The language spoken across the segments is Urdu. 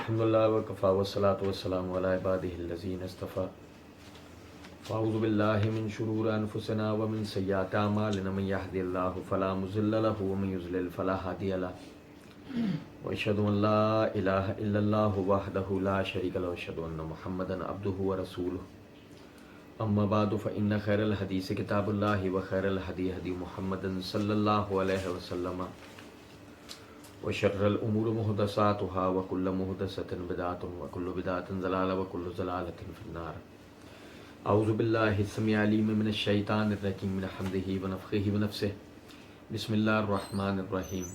الحمدللہ وکفا والصلاۃ والسلام علی عبادہ الذین اصطفیٰ فاعوذ باللہ من شرور انفسنا ومن سیئات اعمالنا من یہد اللہ فلا مضل لہ ومن یضلل فلا ہادی لہ واشہد ان لا الہ الا اللہ وحدہ لا شریک لہ واشہد ان محمدا عبدہ ورسولہ اما بعد فإن خیر الحدیث کتاب اللہ وخیر الہدی ہدی محمد صلی اللہ علیہ وسلم وشر الامور محدثاتها وكل محدثة بدعة وكل بدعة ضلالة وكل ضلالة في النار. اعوذ باللہ السمیع العلیم من الشیطان الرجیم من حمدہ ونفخہ ونفثہ. بسم اللہ الرحمن الرحیم.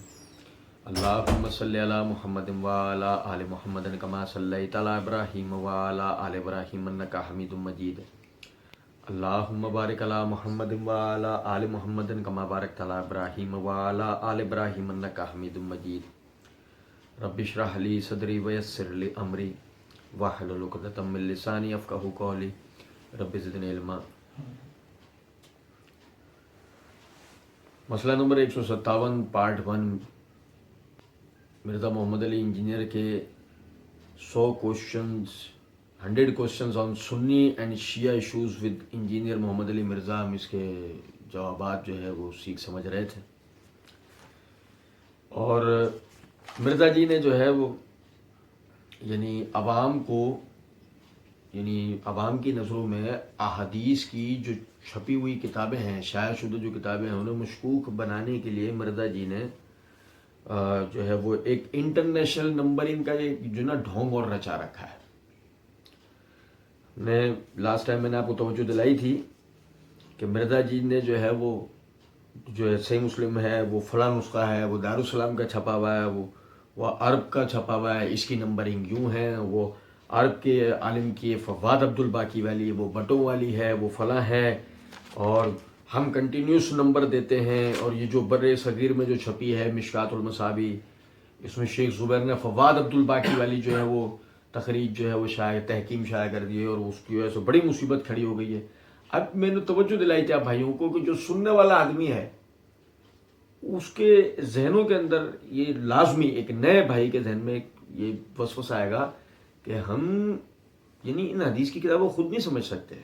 اللہم صلی علی محمد وعلی آل محمد کما صلیت علی ابراہیم وعلی آل ابراہیم انک حمید مجید. اللہم بارک علی محمد وعلی آل محمد کما بارکت علی ابراہیم وعلی آل ابراہیم انک حمید مجید. رب اشرح لی صدری ویسر لی امری واحلل عقدۃ من لسانی یفقہوا قولی رب زدنی علما. مسئلہ number 157 part 1 Mirza Muhammad Ali engineer کے 100 questions on Sunni and Shia issues with engineer Muhammad Ali Mirza. ہم اس کے جوابات جو ہے وہ سیکھ سمجھ رہے تھے، اور مرزا جی نے جو ہے وہ عوام کو عوام کی نظروں میں احادیث کی جو چھپی ہوئی کتابیں ہیں، شائع شدہ جو کتابیں ہیں، انہیں مشکوک بنانے کے لیے مرزا جی نے جو ہے وہ ایک انٹرنیشنل نمبرنگ کا ڈھونگ اور رچا رکھا ہے. لاسٹ ٹائم میں نے آپ کو توجہ دلائی تھی کہ مرزا جی نے جو ہے وہ صحیح مسلم ہے وہ فلاں نسخہ ہے، وہ دارالسلام کا چھپا ہوا ہے، وہ عرب کا چھپا ہوا ہے، اس کی نمبرنگ یوں ہے، وہ عرب کے عالم کی فواد عبدالباقی والی، وہ بٹوں والی ہے، وہ فلاں ہے، اور ہم کنٹینیوس نمبر دیتے ہیں. اور یہ جو بر صغیر میں جو چھپی ہے مشکات المصابی، اس میں شیخ زبیر نے فواد عبدالباقی والی جو ہے وہ تخریج جو ہے وہ تحکیم شائع کر دی ہے، اور اس کی وجہ سے بڑی مصیبت کھڑی ہو گئی ہے. اب میں نے توجہ دلائی تھی آپ بھائیوں کو کہ جو سننے والا آدمی ہے اس کے ذہنوں کے اندر یہ لازمی ایک نئے بھائی کے ذہن میں یہ وسوسہ آئے گا کہ ہم ان حدیث کی کتابوں خود نہیں سمجھ سکتے.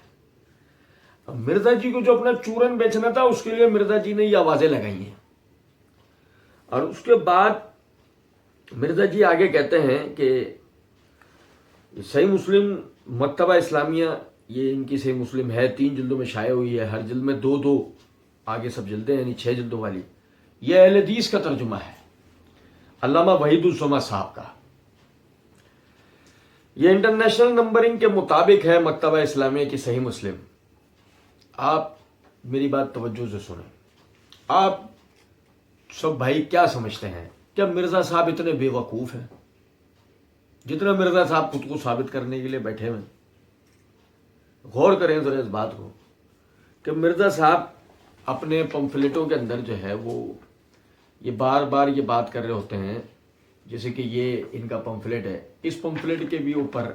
اب مرزا جی کو جو اپنا چورن بیچنا تھا اس کے لیے مرزا جی نے یہ آوازیں لگائی ہیں، اور اس کے بعد مرزا جی آگے کہتے ہیں کہ صحیح مسلم مکتبہ اسلامیہ، یہ ان کی صحیح مسلم ہے، 3 جلدوں میں شائع ہوئی ہے، ہر جلد میں 2 آگے سب جلدیں یعنی 6 جلدوں والی. یہ اہل حدیث کا ترجمہ ہے علامہ وحید الزما صاحب کا. یہ انٹرنیشنل نمبرنگ کے مطابق ہے مکتبہ اسلامیہ کی صحیح مسلم. آپ میری بات توجہ سے سنیں. آپ سب بھائی کیا سمجھتے ہیں؟ کیا مرزا صاحب اتنے بے وقوف ہیں جتنا مرزا صاحب خود کو ثابت کرنے کے لیے بیٹھے ہوئے؟ غور کریں ذرا اس بات کو کہ مرزا صاحب اپنے پمفلیٹوں کے اندر جو ہے وہ یہ بار بار یہ بات کر رہے ہوتے ہیں، جیسے کہ یہ ان کا پمفلیٹ ہے، اس پمفلیٹ کے بھی اوپر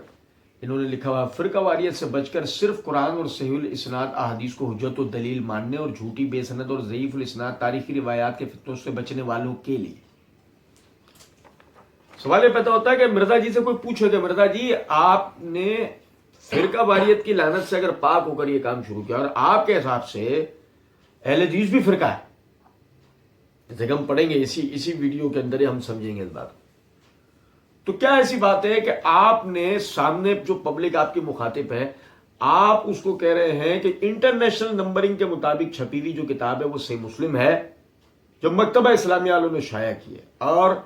انہوں نے لکھا ہوا فرقہ واریت سے بچ کر صرف قرآن اور صحیح الاسناد احادیث کو حجت و دلیل ماننے اور جھوٹی بے سند اور ضعیف الاسناد تاریخی روایات کے فتنوں سے بچنے والوں کے لیے. سوال یہ پیدا ہوتا ہے کہ مرزا جی سے کوئی پوچھے کہ مرزا جی آپ نے فرقہ واریت کی لعنت سے اگر پاک ہو کر یہ کام شروع کیا، اور آپ کے حساب سے اہل حدیث بھی فرقہ ہے، جیسے کہ ہم پڑھیں گے اسی ویڈیو کے اندر ہی ہم سمجھیں گے اس بات. تو کیا ایسی بات ہے کہ آپ نے سامنے جو پبلک آپ کی مخاطب ہے، آپ اس کو کہہ رہے ہیں کہ انٹرنیشنل نمبرنگ کے مطابق چھپی ہوئی جو کتاب ہے وہ صحیح مسلم ہے جو مکتبہ اسلامیہ والوں نے شائع کی ہے، اور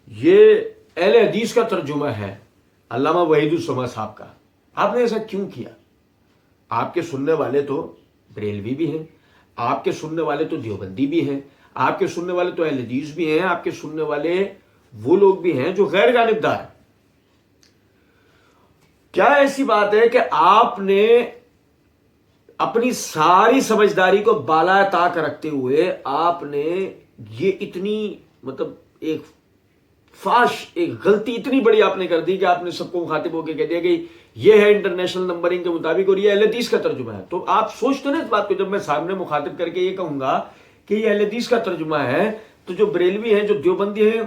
یہ اہل حدیث کا ترجمہ ہے علامہ وحید الزما صاحب کا. آپ نے ایسا کیوں کیا؟ آپ کے سننے والے تو بریلوی بھی ہیں، آپ کے سننے والے تو دیوبندی بھی ہیں، آپ کے سننے والے تو اہل حدیث بھی ہیں، آپ کے سننے والے وہ لوگ بھی ہیں جو غیر جانبدار ہیں. کیا ایسی بات ہے کہ آپ نے اپنی ساری سمجھداری کو بالا طاق رکھتے ہوئے آپ نے یہ اتنی ایک فاش ایک غلطی اتنی بڑی آپ نے کر دی کہ آپ نے سب کو مخاطب ہو کے کہہ دیا کہ یہ ہے انٹرنیشنل نمبرنگ کے مطابق اور یہ اہل حدیث کا ترجمہ ہے. تو آپ سوچتے نا اس بات کو، جب میں سامنے مخاطب کر کے یہ کہوں گا کہ یہ اہل حدیث کا ترجمہ ہے، تو جو بریلوی ہیں جو دیوبندی ہیں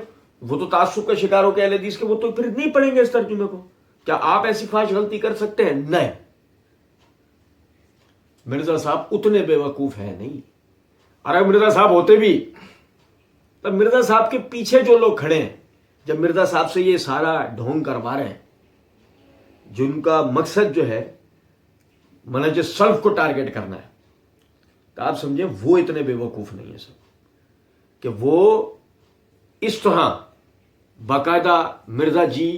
وہ تو تعصب کا شکار ہو کے اہل حدیث کے، وہ تو پھر نہیں پڑھیں گے اس ترجمے کو. کیا آپ ایسی فاحش غلطی کر سکتے ہیں؟ نہیں. مرزا صاحب اتنے بے وقوف ہیں نہیں. اور اگر مرزا صاحب ہوتے بھی تو مرزا صاحب کے پیچھے جو لوگ کھڑے ہیں، جب مرزا صاحب سے یہ سارا ڈھونگ کروا رہے ہیں، جن کا مقصد جو ہے منہج سلف کو ٹارگٹ کرنا ہے، تو آپ سمجھیں وہ اتنے بے وقوف نہیں ہیں سب کہ وہ اس طرح باقاعدہ مرزا جی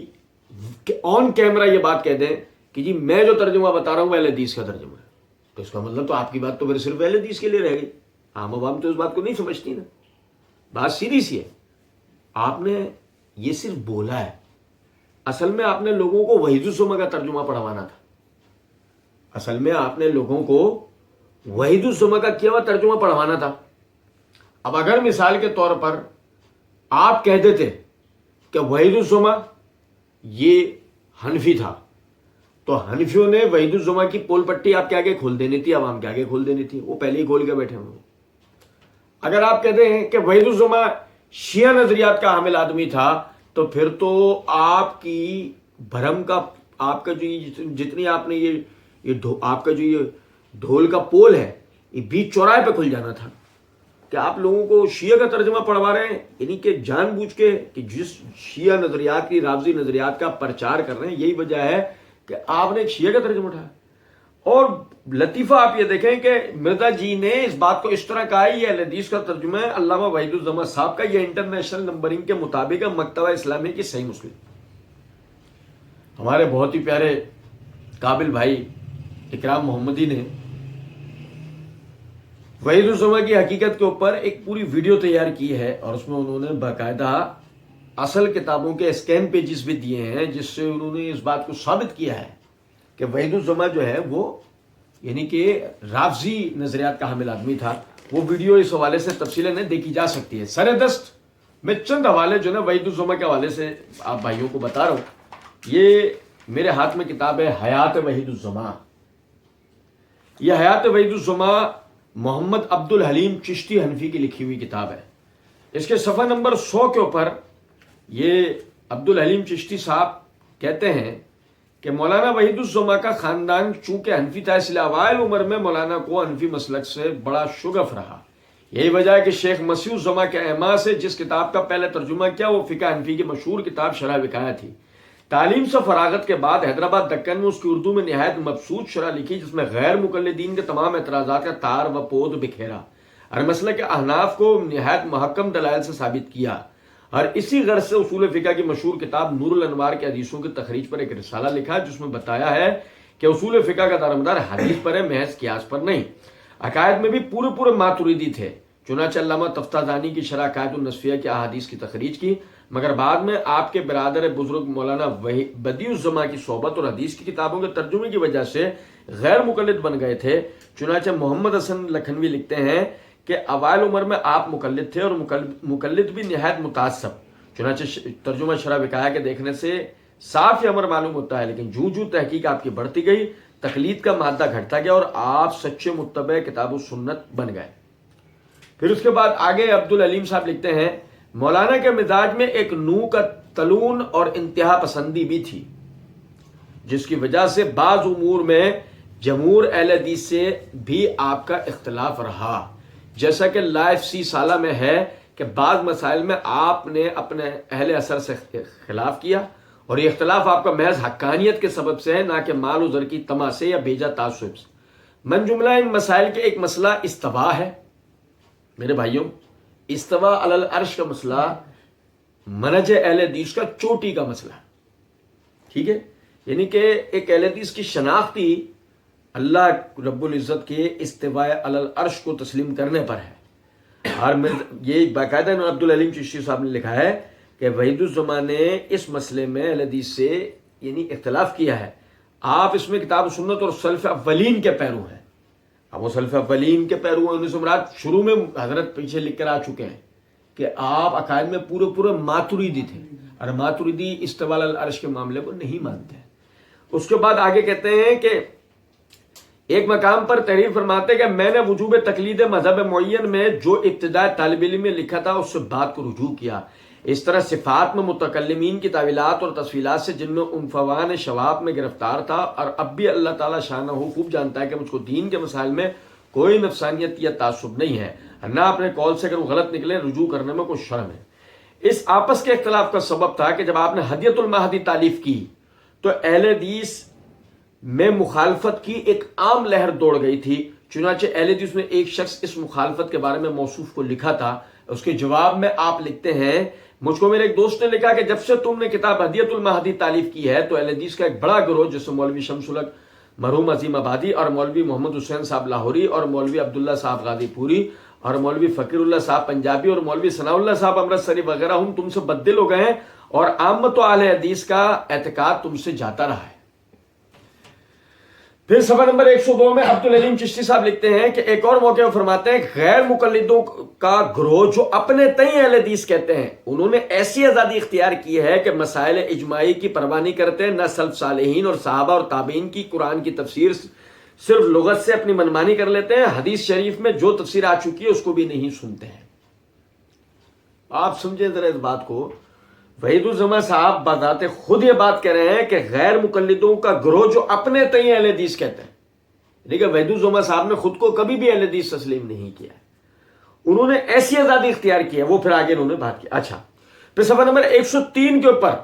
آن کیمرہ یہ بات کہہ دیں کہ جی میں جو ترجمہ بتا رہا ہوں وہ اہل حدیث کا ترجمہ ہے. تو اس کا مطلب تو آپ کی بات تو پھر صرف اہل حدیث کے لیے رہ گئی. عام عوام تو اس بات کو نہیں سمجھتی نا. بات سیدھی سی ہے. آپ نے یہ صرف بولا ہے، اصل میں آپ نے لوگوں کو وحید الزمہ کا ترجمہ پڑھوانا تھا. اصل میں آپ نے لوگوں کو وحید الزمہ کا کیا ہوا ترجمہ پڑھوانا تھا. اب اگر مثال کے طور پر آپ کہہ دیتے کہ وحید الزمہ یہ حنفی تھا، تو حنفیوں نے وحید الزمہ کی پول پٹی آپ کے آگے کھول دینی تھی، عوام کے آگے کھول دینی تھی. وہ پہلے ہی کھول کے بیٹھے ہوئے. اگر آپ کہتے ہیں کہ وحید الزمہ شیعہ نظریات کا حامل آدمی تھا، تو پھر تو آپ کی بھرم کا، آپ کا جو جتنی آپ نے یہ آپ کا جو یہ ڈھول کا پول ہے، یہ بیچ چوراہے پہ کھل جانا تھا. کہ آپ لوگوں کو شیعہ کا ترجمہ پڑھوا رہے ہیں، یعنی کہ جان بوجھ کے کہ جس شیعہ نظریات کی، رافضی نظریات کا پرچار کر رہے ہیں، یہی وجہ ہے کہ آپ نے ایک شیعہ کا ترجمہ اٹھایا. اور لطیفہ آپ یہ دیکھیں کہ مرزا جی نے اس بات کو اس طرح کہا ہے، یہ اہل حدیث کا ترجمہ ہے علامہ وحید الزمہ صاحب کا، یہ انٹرنیشنل نمبرنگ کے مطابق ہے، مکتبہ اسلامی کی صحیح مسلم. ہمارے بہت ہی پیارے قابل بھائی اکرام محمدی نے وحید الزمہ کی حقیقت کے اوپر ایک پوری ویڈیو تیار کی ہے، اور اس میں انہوں نے باقاعدہ اصل کتابوں کے اسکین پیجز بھی دیے ہیں، جس سے انہوں نے اس بات کو ثابت کیا ہے کہ وحید الزمہ جو ہے وہ یعنی کہ رافضی نظریات کا حامل آدمی تھا. وہ ویڈیو اس حوالے سے تفصیلاً دیکھی جا سکتی ہے. سر دست میں چند حوالے جو نا وحید الزمہ کے حوالے سے آپ بھائیوں کو بتا رہا ہوں. یہ میرے ہاتھ میں کتاب ہے حیات وحید الزمہ. یہ حیات وحید الزمہ محمد عبد الحلیم چشتی حنفی کی لکھی ہوئی کتاب ہے. اس کے صفحہ نمبر 100 کے اوپر یہ عبد الحلیم چشتی صاحب کہتے ہیں کہ مولانا وحید الزمہ کا خاندان چونکہ حنفی تھا، اس لیے اوائل عمر میں مولانا کو حنفی مسلک سے بڑا شغف رہا. یہی وجہ ہے کہ شیخ مسیح الزمہ کے اعماء سے جس کتاب کا پہلے ترجمہ کیا وہ فقہ حنفی کی مشہور کتاب شرح وقایہ تھی. تعلیم سے فراغت کے بعد حیدرآباد دکن میں اس کی اردو میں نہایت مبسوط شرح لکھی، جس میں غیر مقلدین کے تمام اعتراضات کا تار و پود بکھیرا اور مسئلہ کے احناف کو نہایت محکم دلائل سے ثابت کیا. اور اسی غرض سے اصول فقہ کی مشہور کتاب نور الانوار کے حدیثوں کی تخریج پر ایک رسالہ لکھا، جس میں بتایا ہے کہ اصول فقہ کا دارمدار حدیث پر ہے، محض قیاس پر نہیں. عقائد میں بھی پورے ماتریدی تھے. چنانچہ علامہ تفتازانی کی شرح عقائد النصفیہ کی احادیث کی تخریج کی، مگر بعد میں آپ کے برادر بزرگ مولانا بدیع الزمہ کی صحبت اور حدیث کی کتابوں کے ترجمے کی وجہ سے غیر مقلد بن گئے تھے. چنانچہ محمد حسن لکھنوی لکھتے ہیں کہ اوائل عمر میں آپ مقلد تھے اور مقلد بھی نہایت متعصب. چنانچہ ترجمہ شرح وقایہ کے دیکھنے سے صاف یہ امر معلوم ہوتا ہے، لیکن جو تحقیق آپ کی بڑھتی گئی، تقلید کا مادہ گھٹتا گیا اور آپ سچے متبع کتاب و سنت بن گئے. پھر اس کے بعد آگے عبد العلیم صاحب لکھتے ہیں مولانا کے مزاج میں ایک نو کا تلون اور انتہا پسندی بھی تھی، جس کی وجہ سے بعض امور میں جمہور اہل حدیث سے بھی آپ کا اختلاف رہا، جیسا کہ لائف سی سالہ میں ہے کہ بعض مسائل میں آپ نے اپنے اہل اثر سے خلاف کیا، اور یہ اختلاف آپ کا محض حقانیت کے سبب سے ہے، نہ کہ مال و زر کی طمع سے یا بیجا تعصب سے. من جملہ ان مسائل کے ایک مسئلہ استوا ہے. میرے بھائیوں، استوا علی العرش کا مسئلہ منہج اہل حدیث کا چوٹی کا مسئلہ، ٹھیک ہے، یعنی کہ ایک اہل حدیث کی شناختی اللہ رب العزت کے استواء علی العرش کو تسلیم کرنے پر ہے. اور یہ باقاعدہ عبد العلیم چشتی صاحب نے لکھا ہے کہ وحید الزمہ نے اس مسئلے میں اہل حدیث سے یعنی اختلاف کیا ہے. آپ اس میں کتاب سنت اور سلف اولین کے پیرو ہیں. اب وہ سلف اولین کے پیرو ہیں، انہیں سمرات شروع میں حضرت پیچھے لکھ کر آ چکے ہیں کہ آپ عقائد میں پورے ماتریدی تھے، اور ماتریدی استواء علی العرش کے معاملے کو نہیں مانتے. اس کے بعد آگے کہتے ہیں کہ ایک مقام پر تحریر فرماتے کہ میں نے وجوب تقلید مذہب معین میں جو ابتداء طالب علم میں لکھا تھا اس سے بات کو رجوع کیا، اس طرح صفات میں متکلمین کی تعویلات اور تفصیلات سے جن میں عنفوان شواب میں گرفتار تھا، اور اب بھی اللہ تعالیٰ شانہ خوب جانتا ہے کہ مجھ کو دین کے مسائل میں کوئی نفسانیت یا تعصب نہیں ہے، نہ اپنے قول سے اگر وہ غلط نکلے رجوع کرنے میں کوئی شرم ہے۔ اس آپس کے اختلاف کا سبب تھا کہ جب آپ نے ہدیۃ المہدی تالیف کی تو اہل حدیث میں مخالفت کی ایک عام لہر دوڑ گئی تھی، چنانچہ اہل حدیث میں ایک شخص اس مخالفت کے بارے میں موصوف کو لکھا تھا۔ اس کے جواب میں آپ لکھتے ہیں، مجھ کو میرے ایک دوست نے لکھا کہ جب سے تم نے کتاب ہدیۃ المہدی تالیف کی ہے تو اہل حدیث کا ایک بڑا گروہ جیسے مولوی شمس الحق مرحوم عظیم آبادی اور مولوی محمد حسین صاحب لاہوری اور مولوی عبداللہ صاحب غازی پوری اور مولوی فقیر اللہ صاحب پنجابی اور مولوی ثناء اللہ صاحب امرتسری وغیرہ ہم تم سے بددل ہو گئے ہیں، اور عامت و اہل حدیث کا اعتقاد تم سے جاتا رہا ہے۔ پھر صفحہ نمبر 102 میں عبدالعلیم چشتی صاحب لکھتے ہیں کہ ایک اور موقع میں فرماتے ہیں، غیر مقلدوں کا گروہ جو اپنے تئیں اہل حدیث کہتے ہیں، انہوں نے ایسی آزادی اختیار کی ہے کہ مسائل اجماعی کی پرواہ نہیں کرتے، نہ سلف صالحین اور صحابہ اور تابعین کی قرآن کی تفسیر صرف لغت سے اپنی منمانی کر لیتے ہیں، حدیث شریف میں جو تفسیر آ چکی ہے اس کو بھی نہیں سنتے ہیں۔ آپ سمجھیں ذرا اس بات کو، وحید الزماں صاحب بذات خود یہ بات کہہ رہے ہیں کہ غیر مقلدوں کا گروہ جو اپنے تئیں اہل حدیث کہتے ہیں، لیکن وحید الزماں صاحب نے خود کو کبھی بھی اہل حدیث تسلیم نہیں کیا ہے، انہوں نے ایسی آزادی اختیار کی ہے، وہ پھر آگے انہوں نے بات کی۔ اچھا، پھر صفحہ نمبر 103 کے اوپر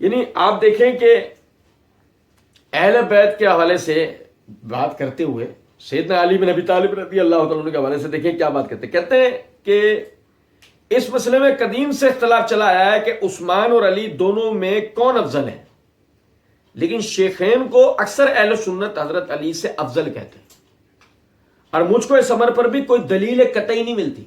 یعنی آپ دیکھیں کہ اہل بیت کے حوالے سے بات کرتے ہوئے سیدنا علی بن ابی طالب رضی اللہ تعالیٰ عنہ کے حوالے سے دیکھیں کیا بات کرتے ہیں۔ کہتے ہیں کہ اس مسئلے میں قدیم سے اختلاف چلا آیا ہے کہ عثمان اور علی دونوں میں کون افضل ہے، لیکن شیخین کو اکثر اہل سنت حضرت علی سے افضل کہتے ہیں، اور مجھ کو اس امر پر بھی کوئی دلیل قطعی نہیں ملتی۔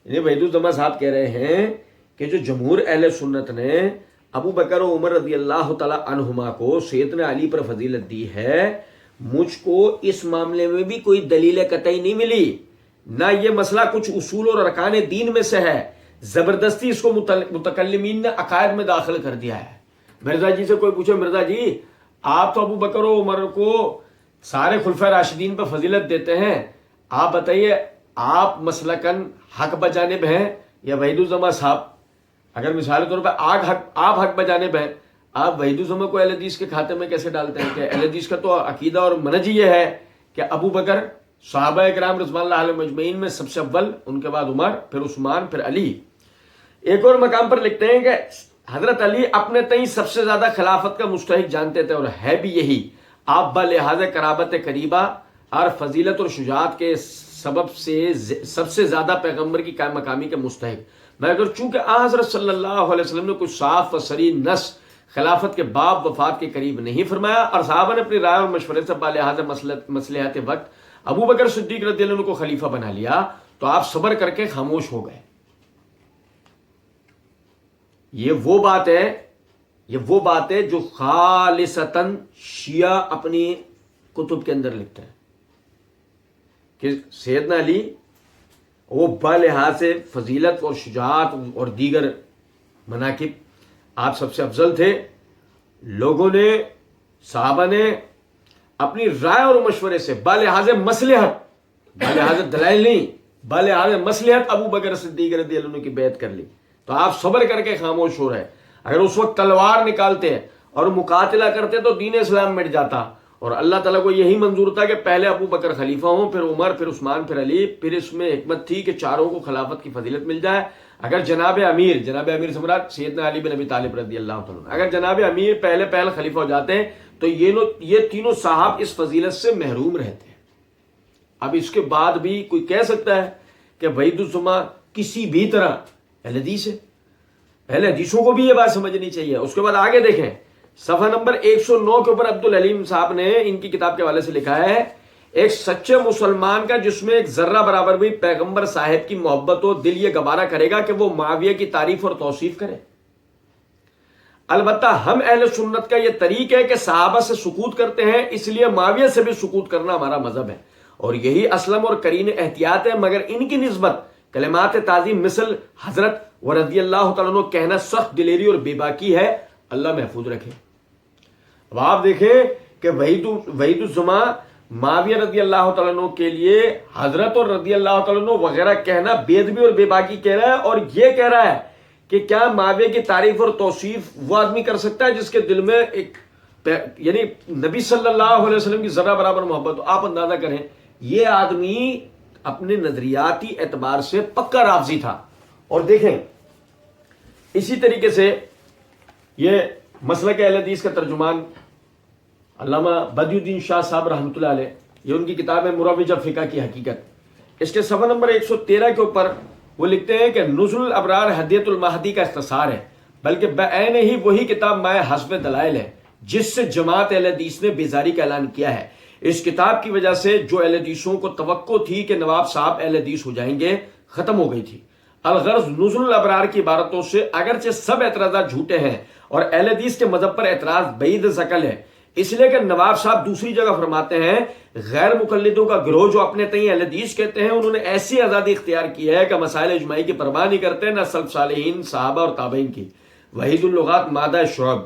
یعنی وحید الزماں صاحب کہہ رہے ہیں کہ جو جمہور اہل سنت نے ابو بکر و عمر رضی اللہ تعالی عنہما کو سیدنا علی پر فضیلت دی ہے، مجھ کو اس معاملے میں بھی کوئی دلیل قطعی نہیں ملی، نہ یہ مسئلہ کچھ اصول اور ارکان دین میں سے ہے، زبردستی اس کو متکلمین نے عقائد میں داخل کر دیا ہے۔ مرزا جی سے کوئی پوچھے، مرزا جی آپ تو ابو بکر و عمر کو سارے خلفۂ راشدین پر فضیلت دیتے ہیں، آپ بتائیے آپ مسلکن حق بجانب ہیں یا وحید الزماں صاحب؟ اگر مثال کے طور پر آپ حق بجانب ہیں، آپ وحید الزماں کو اہل حدیث کے کھاتے میں کیسے ڈالتے ہیں؟ کہ اہل حدیث کا تو عقیدہ اور منہج یہ ہے کہ ابو بکر صحابہ اکرام رضوان اللہ علیہم اجمعین میں سب سے اول، ان کے بعد عمر، پھر عثمان، پھر علی۔ ایک اور مقام پر لکھتے ہیں کہ حضرت علی اپنے تئیں سب سے زیادہ خلافت کا مستحق جانتے تھے، اور ہے بھی یہی، آپ بلحاظ قرابت قریبہ اور فضیلت اور شجاعت کے سبب سے سب سے زیادہ پیغمبر کی قائم مقامی کے مستحق، مگر چونکہ حضرت صلی اللہ علیہ وسلم نے کچھ صاف و صریح نص خلافت کے باب وفات کے قریب نہیں فرمایا، اور صحابہ نے اپنی رائے اور مشورے سے بلحاظ مصلحت وقت ابو بکر صدیق رضی اللہ عنہ کو خلیفہ بنا لیا، تو آپ صبر کر کے خاموش ہو گئے۔ یہ وہ بات ہے جو خالصتاً شیعہ اپنی کتب کے اندر لکھتے ہیں کہ سیدنا علی وہ بلحاظ فضیلت اور شجاعت اور دیگر مناقب آپ سب سے افضل تھے۔ لوگوں نے، صحابہ نے اپنی رائے اور مشورے سے بلحاظ مصلحت، بلحاظ دلائل نہیں، بلحاظ مصلحت ابو بکر صدیق رضی اللہ عنہ کی بیعت کر لی، تو آپ صبر کر کے خاموش ہو رہے۔ اگر اس وقت تلوار نکالتے اور مقاتلہ کرتے تو دین اسلام مٹ جاتا، اور اللہ تعالیٰ کو یہی منظور تھا کہ پہلے ابو بکر خلیفہ ہوں، پھر عمر، پھر عثمان، پھر علی، پھر اس میں حکمت تھی کہ چاروں کو خلافت کی فضیلت مل جائے۔ اگر جناب امیر سے مراد سیدنا علی بن ابی طالب رضی اللہ تعالیٰ عنہ، اگر جناب امیر پہلے خلیفہ ہو جاتے ہیں تو یہ تینوں صاحب اس فضیلت سے محروم رہتے ہیں۔ اب اس کے بعد بھی کوئی کہہ سکتا ہے کہ وحید الزماں کسی بھی طرح اہل حدیث ہے؟ اہل حدیثوں کو بھی یہ بات سمجھنی چاہیے۔ اس کے بعد آگے دیکھیں صفحہ نمبر 109 کے اوپر عبدالعلیم صاحب نے ان کی کتاب کے حوالے سے لکھا ہے، ایک سچے مسلمان کا جس میں ایک ذرہ برابر بھی پیغمبر صاحب کی محبت ہو، دل یہ گوارا کرے گا کہ وہ معاویہ کی تعریف اور توصیف کرے۔ البتہ ہم اہل سنت کا یہ طریق ہے کہ صحابہ سے سکوت کرتے ہیں، اس لیے معاویہ سے بھی سکوت کرنا ہمارا مذہب ہے، اور یہی اسلم اور کرین احتیاط ہے، مگر ان کی نسبت کلمات تعظیم مثل حضرت و رضی اللہ تعالیٰ عنہ کہنا سخت دلیری اور بے باکی ہے، اللہ محفوظ رکھے۔ اب آپ دیکھیں کہ وحید الزماں معاویہ رضی اللہ تعالیٰ عنہ کے لیے حضرت اور رضی اللہ تعالیٰ عنہ وغیرہ کہنا بے ادبی اور بے باکی کہہ رہا ہے، اور یہ کہہ رہا ہے کہ کیا معاویہ کی تعریف اور توصیف وہ آدمی کر سکتا ہے جس کے دل میں ایک یعنی نبی صلی اللہ علیہ وسلم کی ذرہ برابر محبت ہو؟ آپ اندازہ کریں، یہ آدمی اپنے نظریاتی اعتبار سے پکا رافضی تھا. اور دیکھیں اسی طریقے سے یہ مسلک اہل حدیث کا ترجمان علامہ بدی الدین شاہ صاحب رحمۃ اللہ علیہ، یہ ان کی کتاب ہے مروجہ فقہ کی حقیقت، اس کے صفحہ نمبر 113 کے اوپر وہ لکھتے ہیں کہ نزل الابرار ہدیۃ المہدی کا اختصار ہے، بلکہ بعین ہی وہی کتاب مائع حسب دلائل ہے جس سے جماعت اہل حدیث نے بیزاری کا اعلان کیا ہے. اس کتاب کی وجہ سے جو اہل حدیثوں کو توقع تھی کہ نواب صاحب اہل حدیث ہو جائیں گے ختم ہو گئی تھی. الغرض نزل الابرار کی عبارتوں سے اگرچہ سب اعتراضات جھوٹے ہیں اور اہل حدیث کے مذہب پر اعتراض بعید ثقل ہے، اس لیے کہ نواب صاحب دوسری جگہ فرماتے ہیں غیر مقلدوں کا گروہ جو اپنے تئیں اہل حدیث کہتے ہیں انہوں نے ایسی آزادی اختیار کی ہے کہ مسائل اجماعی کی پرواہ نہیں کرتے، نہ سلف صالحین صحابہ اور تابعین کی. وحید اللغات مادہ شعب.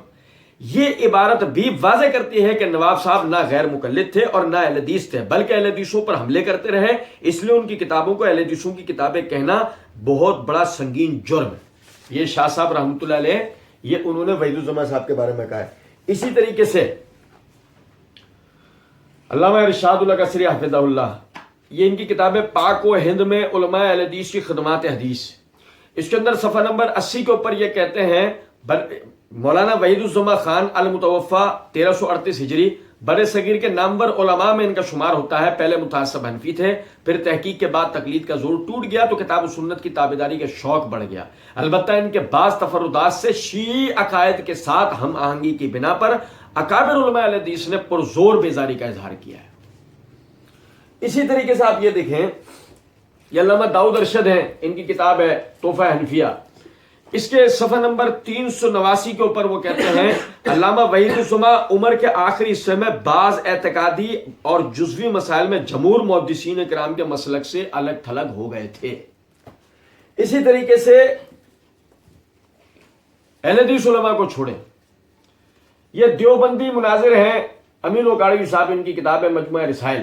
یہ عبارت بھی واضح کرتی ہے کہ نواب صاحب نہ غیر مقلد تھے اور نہ اہل حدیث تھے، بلکہ اہل حدیثوں پر حملے کرتے رہے، اس لیے ان کی کتابوں کو اہل حدیثوں کی کتابیں کہنا بہت بڑا سنگین جرم ہے. یہ شاہ صاحب رحمۃ اللہ علیہ، یہ انہوں نے وحید الزماں صاحب کے بارے میں کہا ہے. اسی طریقے سے علامہ ارشاد اللہ قصری حفظہ اللہ، یہ ان کی کتاب ہے پاک و ہند میں علماء اہل حدیث کی خدمات حدیث، اس کے اندر صفحہ نمبر 80 کے اوپر یہ کہتے ہیں مولانا وحید الزماں خان المتوفا 1338 ہجری بڑے صغیر کے نامور علماء میں ان کا شمار ہوتا ہے. پہلے متعصب حنفی تھے، پھر تحقیق کے بعد تقلید کا زور ٹوٹ گیا تو کتاب و سنت کی تابعداری کا شوق بڑھ گیا. البتہ ان کے بعض تفردات سے شیعی عقائد کے ساتھ ہم آہنگی کی بنا پر اکابر علماء اہل حدیث نے پرزور بیزاری کا اظہار کیا ہے. اسی طریقے سے آپ یہ دیکھیں، یہ علامہ داؤد ارشد ہیں، ان کی کتاب ہے تحفہ حنفیہ، اس کے صفحہ نمبر 389 کے اوپر وہ کہتے ہیں علامہ وحید الزماں عمر کے آخری حصے میں بعض اعتقادی اور جزوی مسائل میں جمہور محدثین کرام کے مسلک سے الگ تھلگ ہو گئے تھے. اسی طریقے سے اہل حدیث علماء کو چھوڑیں، یہ دیوبندی مناظر ہیں امین وقاڑوی صاحب، ان کی کتاب ہے مجموعہ رسائل.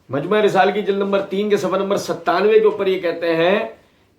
مجموعہ رسائل کی جلد نمبر 3 کے صفحہ نمبر 97 کے اوپر یہ کہتے ہیں